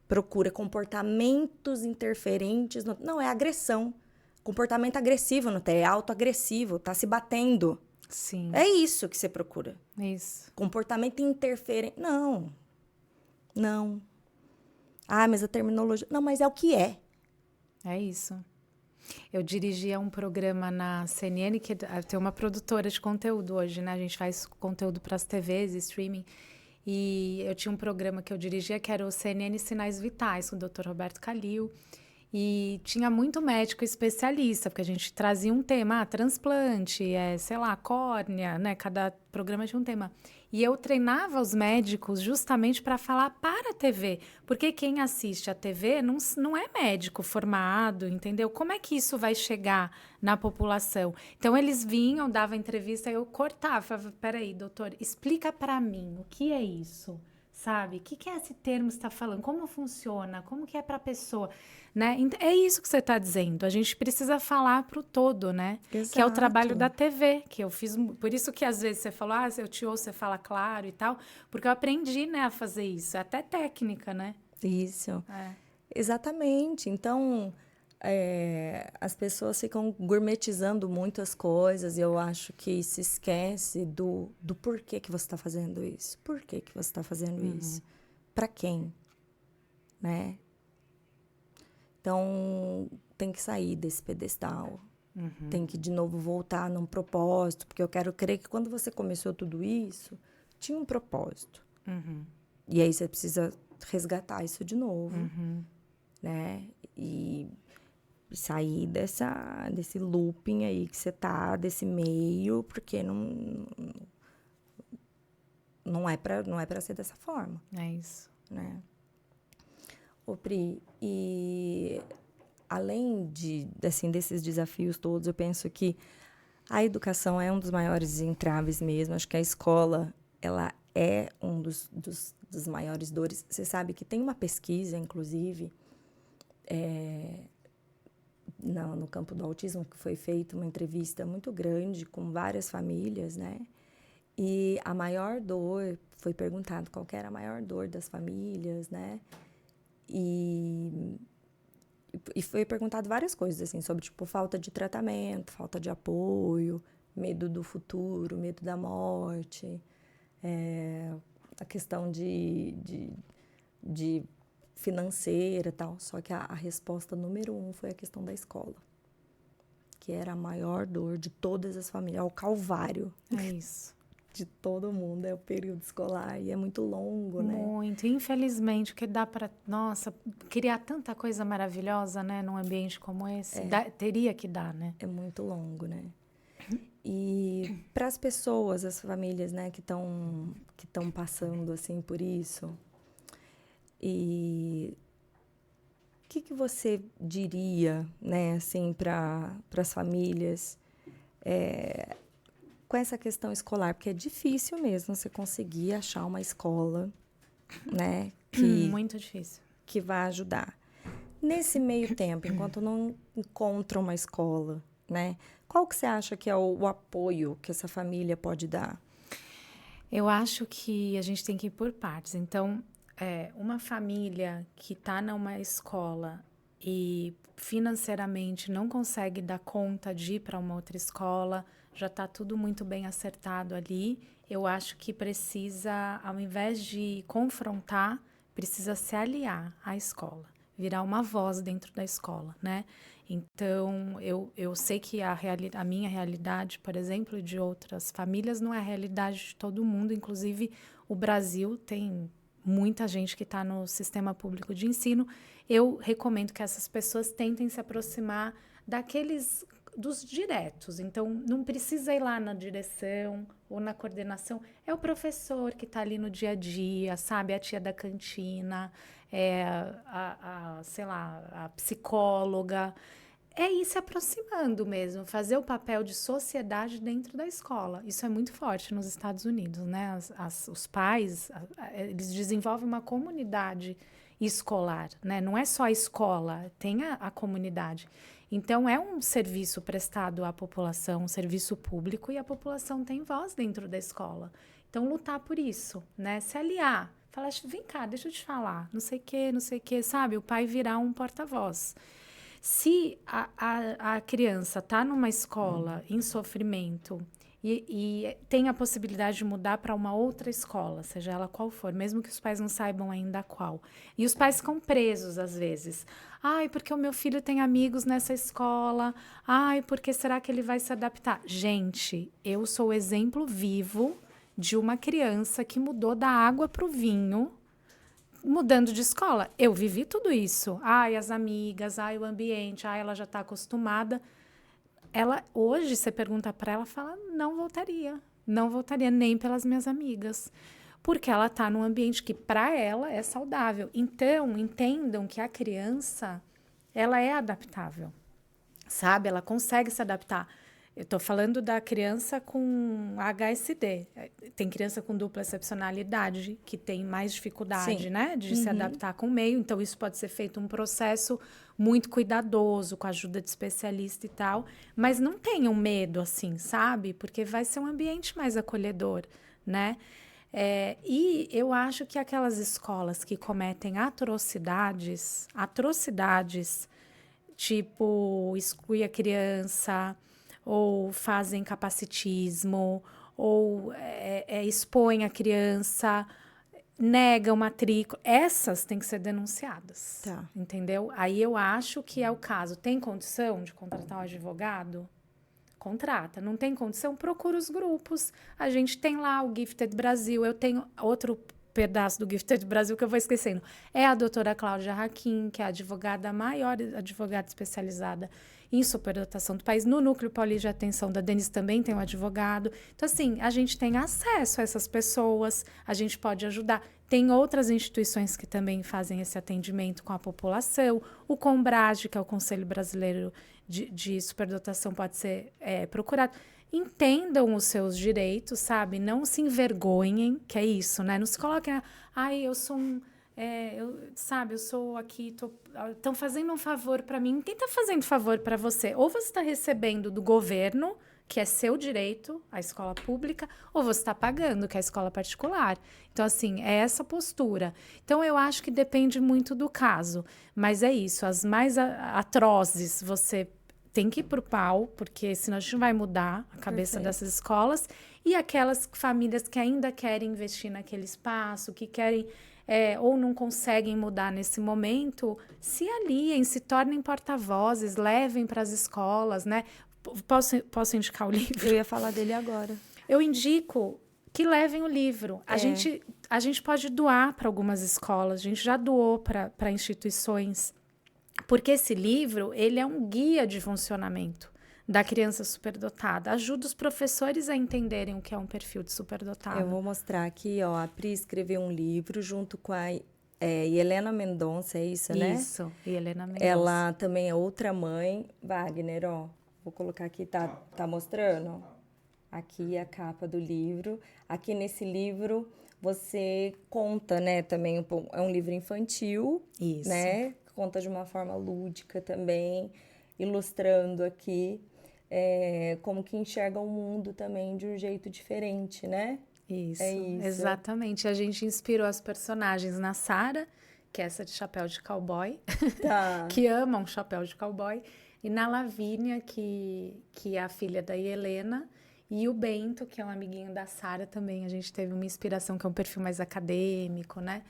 procura comportamentos interferentes no... Não, é agressão. Comportamento agressivo no TEA, é autoagressivo, tá se batendo. Sim. É isso que você procura. Isso. Comportamento interferente. Não. Mas a terminologia... Não, mas é o que é. É isso. Eu dirigia um programa na CNN, que tem uma produtora de conteúdo hoje, né? A gente faz conteúdo para as TVs, streaming. E eu tinha um programa que eu dirigia, que era o CNN Sinais Vitais, com o Dr. Roberto Calil. E tinha muito médico especialista, porque a gente trazia um tema, transplante, sei lá, córnea, né? Cada programa tinha um tema. E eu treinava os médicos justamente para falar para a TV, porque quem assiste a TV não é médico formado, entendeu? Como é que isso vai chegar na população? Então, eles vinham, davam entrevista, eu cortava, falava, peraí, doutor, explica para mim, o que é isso? Sabe? O que é esse termo que você está falando? Como funciona? Como que é para a pessoa? Né? É isso que você está dizendo. A gente precisa falar para o todo, né? Exato. Que é o trabalho da TV, que eu fiz. Por isso que às vezes você falou, eu te ouço, você fala claro e tal, porque eu aprendi, né, a fazer isso. É até técnica, né? Isso. Exatamente. Então, as pessoas ficam gourmetizando muito as coisas e eu acho que se esquece do porquê que você está fazendo isso. Por que você está fazendo isso? Para quem? Né? Então, tem que sair desse pedestal. Tem que, de novo, voltar num propósito. Porque eu quero crer que quando você começou tudo isso, tinha um propósito. E aí você precisa resgatar isso de novo. Né? E sair desse looping aí que você tá, desse meio, porque não é pra ser dessa forma. É isso. Né? Ô, Pri, e além desses desafios todos, eu penso que A educação é um dos maiores entraves mesmo. Acho que a escola, ela é um dos maiores dores. Você sabe que tem uma pesquisa, inclusive, no campo do autismo, que foi feita uma entrevista muito grande com várias famílias, né? E a maior dor, foi perguntado qual que era a maior dor das famílias, né? E foi perguntado várias coisas, assim, sobre, tipo, falta de tratamento, falta de apoio, medo do futuro, medo da morte, a questão de financeira e tal. Só que a resposta número 1 foi a questão da escola, que era a maior dor de todas as famílias, é o calvário. É isso. De todo mundo, é o período escolar e é muito longo, né? Muito. Infelizmente, o que dá para, nossa, criar tanta coisa maravilhosa, né, num ambiente como esse, teria que dar, né? É muito longo, né? E para as pessoas, as famílias, né, que estão passando assim por isso, e o que você diria, né, assim, para as famílias com essa questão escolar? Porque é difícil mesmo você conseguir achar uma escola, né, Muito difícil. que vai ajudar. Nesse meio tempo, enquanto não encontra uma escola, né, qual que você acha que é o apoio que essa família pode dar? Eu acho que a gente tem que ir por partes. Então, uma família que está numa escola e financeiramente não consegue dar conta de ir para uma outra escola, já está tudo muito bem acertado ali. Eu acho que precisa, ao invés de confrontar, precisa se aliar à escola, virar uma voz dentro da escola, né? Então, eu sei que a minha realidade, por exemplo, e de outras famílias, não é a realidade de todo mundo. Inclusive, o Brasil tem muita gente que está no sistema público de ensino. Eu recomendo que essas pessoas tentem se aproximar dos diretos. Então, não precisa ir lá na direção ou na coordenação. É o professor que está ali no dia a dia, sabe? A tia da cantina, sei lá, a psicóloga. É ir se aproximando mesmo, fazer o papel de sociedade dentro da escola. Isso é muito forte nos Estados Unidos, né? Os pais, eles desenvolvem uma comunidade escolar, né? Não é só a escola, tem a comunidade. Então, é um serviço prestado à população, um serviço público, e a população tem voz dentro da escola. Então, lutar por isso, né? Se aliar. Falar, vem cá, deixa eu te falar, não sei o que, sabe? O pai virar um porta-voz. Se a criança está numa escola em sofrimento e tem a possibilidade de mudar para uma outra escola, seja ela qual for, mesmo que os pais não saibam ainda qual, e os pais ficam presos às vezes. Ai, porque o meu filho tem amigos nessa escola. Ai, porque será que ele vai se adaptar? Gente, eu sou o exemplo vivo de uma criança que mudou da água para o vinho, mudando de escola. Eu vivi tudo isso. Ai, as amigas, ai, o ambiente, ai, ela já está acostumada. Ela, hoje, você pergunta para ela, fala, não voltaria. Não voltaria nem pelas minhas amigas. Porque ela está num ambiente que, para ela, é saudável. Então, entendam que a criança, ela é adaptável. Sabe? Ela consegue se adaptar. Eu estou falando da criança com HSD. Tem criança com dupla excepcionalidade, que tem mais dificuldade, né, de se adaptar com o meio. Então, isso pode ser feito um processo muito cuidadoso, com a ajuda de especialista e tal. Mas não tenham medo, assim, sabe? Porque vai ser um ambiente mais acolhedor, né? E eu acho que aquelas escolas que cometem atrocidades, tipo, exclui a criança, ou fazem capacitismo, ou expõem a criança, negam matrícula. Essas têm que ser denunciadas, Tá. entendeu? Aí eu acho que é o caso. Tem condição de contratar um advogado? Contrata. Não tem condição? Procura os grupos. A gente tem lá o Gifted Brasil. Eu tenho outro pedaço do Gifted Brasil que eu vou esquecendo. É a doutora Cláudia Hakim, que é a advogada, a maior advogada especializada em superdotação do país. No Núcleo Paulista de Atenção da Denise também tem um advogado. Então, assim, a gente tem acesso a essas pessoas, a gente pode ajudar. Tem outras instituições que também fazem esse atendimento com a população. O CONBRAD, que é o Conselho Brasileiro de Superdotação, pode ser procurado. entendam os seus direitos, sabe? Não se envergonhem, que é isso, né? Não se coloquem, eu sou eu sou aqui, estão fazendo um favor para mim. Quem está fazendo favor para você? Ou você está recebendo do governo, que é seu direito, a escola pública, ou você está pagando, que é a escola particular. Então, assim, é essa postura. Então, eu acho que depende muito do caso. Mas é isso, as mais atrozes, você tem que ir para o pau, porque senão a gente não vai mudar a cabeça dessas escolas. E aquelas famílias que ainda querem investir naquele espaço, que querem ou não conseguem mudar nesse momento, se aliem, se tornem porta-vozes, levem para as escolas, né? Posso indicar o livro? Eu ia falar dele agora. Eu indico que levem o livro. A gente pode doar para algumas escolas, a gente já doou para instituições, porque esse livro, ele é um guia de funcionamento da criança superdotada. Ajuda os professores a entenderem o que é um perfil de superdotado. Eu vou mostrar aqui, ó, a Pri escreveu um livro junto com a Helena Mendonça, é isso, né? Isso, e Helena Mendonça. Ela também é outra mãe. Wagner, ó, vou colocar aqui, tá mostrando? Aqui a capa do livro. Aqui nesse livro você conta, né, também é um livro infantil, isso, né? Conta de uma forma lúdica também, ilustrando aqui como que enxerga o mundo também de um jeito diferente, né? Isso, é isso. Exatamente. A gente inspirou as personagens na Sarah, que é essa de chapéu de cowboy, que ama um chapéu de cowboy, e na Lavínia, que é a filha da Helena, e o Bento, que é um amiguinho da Sarah também. A gente teve uma inspiração, que é um perfil mais acadêmico, né?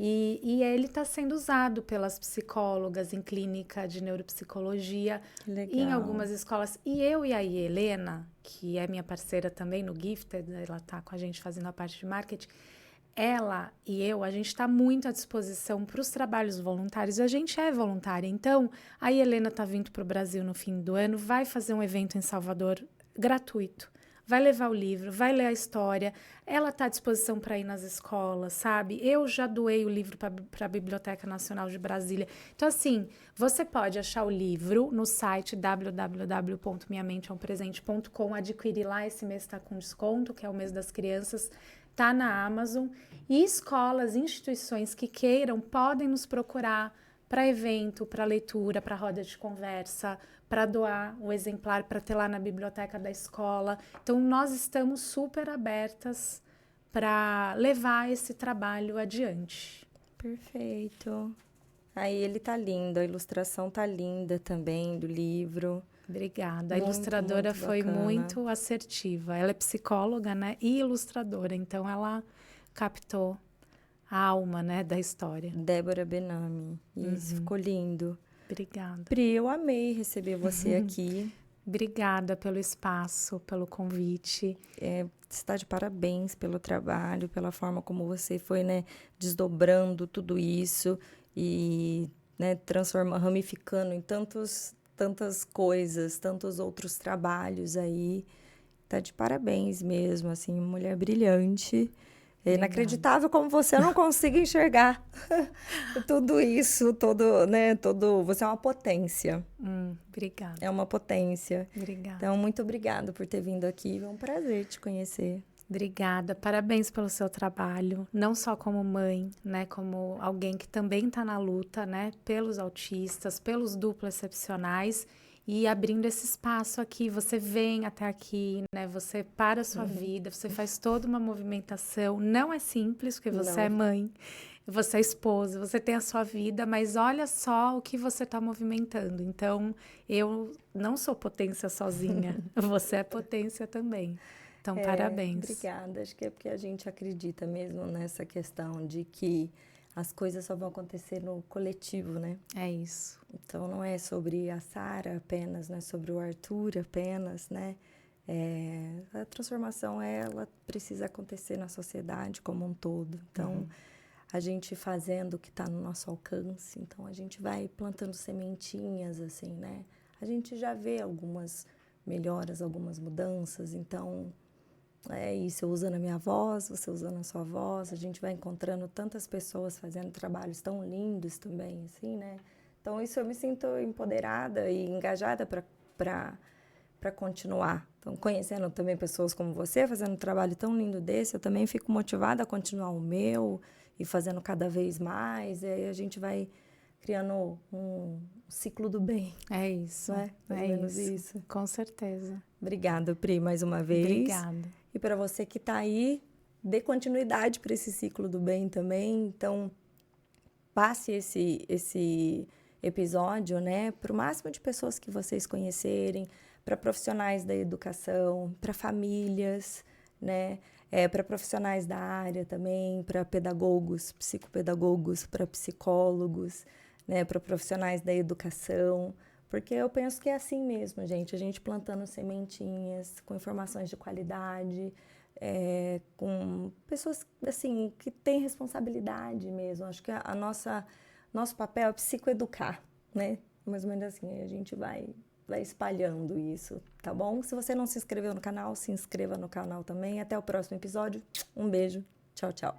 E ele está sendo usado pelas psicólogas em clínica de neuropsicologia, em algumas escolas. E eu e a Helena, que é minha parceira também no Gifted, ela está com a gente fazendo a parte de marketing, ela e eu, a gente está muito à disposição para os trabalhos voluntários. A gente é voluntária. Então, a Helena está vindo para o Brasil no fim do ano, vai fazer um evento em Salvador gratuito. Vai levar o livro, vai ler a história. Ela está à disposição para ir nas escolas, sabe? Eu já doei o livro para a Biblioteca Nacional de Brasília. Então, assim, você pode achar o livro no site www.minhamenteaumpresente.com, adquirir lá. Esse mês está com desconto, que é o mês das crianças. Está na Amazon. E escolas, instituições que queiram podem nos procurar para evento, para leitura, para roda de conversa, para doar o exemplar, para ter lá na biblioteca da escola. Então, nós estamos super abertas para levar esse trabalho adiante. Perfeito. Aí ele tá lindo, a ilustração tá linda também do livro. Obrigada. A ilustradora foi muito assertiva. Ela é psicóloga, né, e ilustradora, então ela captou a alma, né, da história. Débora Benami. Isso, ficou lindo. Obrigada. Pri, eu amei receber você aqui. Obrigada pelo espaço, pelo convite. Você está de parabéns pelo trabalho, pela forma como você foi, né, desdobrando tudo isso e, né, ramificando em tantas coisas, tantos outros trabalhos aí. Tá de parabéns mesmo, assim, mulher brilhante. É inacreditável como você não consiga enxergar tudo isso, você é uma potência. Obrigada. É uma potência. Obrigada. Então, muito obrigada por ter vindo aqui. Foi um prazer te conhecer. Obrigada. Parabéns pelo seu trabalho, não só como mãe, né, como alguém que também está na luta, né, pelos autistas, pelos duplo excepcionais. E abrindo esse espaço aqui, você vem até aqui, né? Você para a sua vida, você faz toda uma movimentação. Não é simples, porque você é mãe, você é esposa, você tem a sua vida, mas olha só o que você está movimentando. Então, eu não sou potência sozinha, você é potência também. Então, parabéns. Obrigada. Acho que é porque a gente acredita mesmo nessa questão de que as coisas só vão acontecer no coletivo, né? É isso. Então, não é sobre a Sarah apenas, não é sobre o Arthur apenas, né? A transformação, ela precisa acontecer na sociedade como um todo. Então, a gente fazendo o que está no nosso alcance, então a gente vai plantando sementinhas, assim, né? A gente já vê algumas melhoras, algumas mudanças, então... É isso, eu usando a minha voz, você usando a sua voz, a gente vai encontrando tantas pessoas fazendo trabalhos tão lindos também, assim, né? Então, isso eu me sinto empoderada e engajada para para continuar. Então, conhecendo também pessoas como você, fazendo um trabalho tão lindo desse, eu também fico motivada a continuar o meu e fazendo cada vez mais. E aí a gente vai criando um ciclo do bem. É isso. Não é? Mais ou menos isso. Com certeza. Obrigada, Pri, mais uma vez. Obrigada. E para você que está aí, dê continuidade para esse ciclo do bem também. Então, passe esse episódio, né, para o máximo de pessoas que vocês conhecerem, para profissionais da educação, para famílias, né, para profissionais da área também, para pedagogos, psicopedagogos, para psicólogos, né, para profissionais da educação, porque eu penso que é assim mesmo, gente, a gente plantando sementinhas com informações de qualidade, com pessoas assim que têm responsabilidade mesmo. Acho que nosso papel é psicoeducar, né? Mais ou menos assim, a gente vai espalhando isso, tá bom? Se você não se inscreveu no canal, se inscreva no canal também. Até o próximo episódio. Um beijo. Tchau, tchau.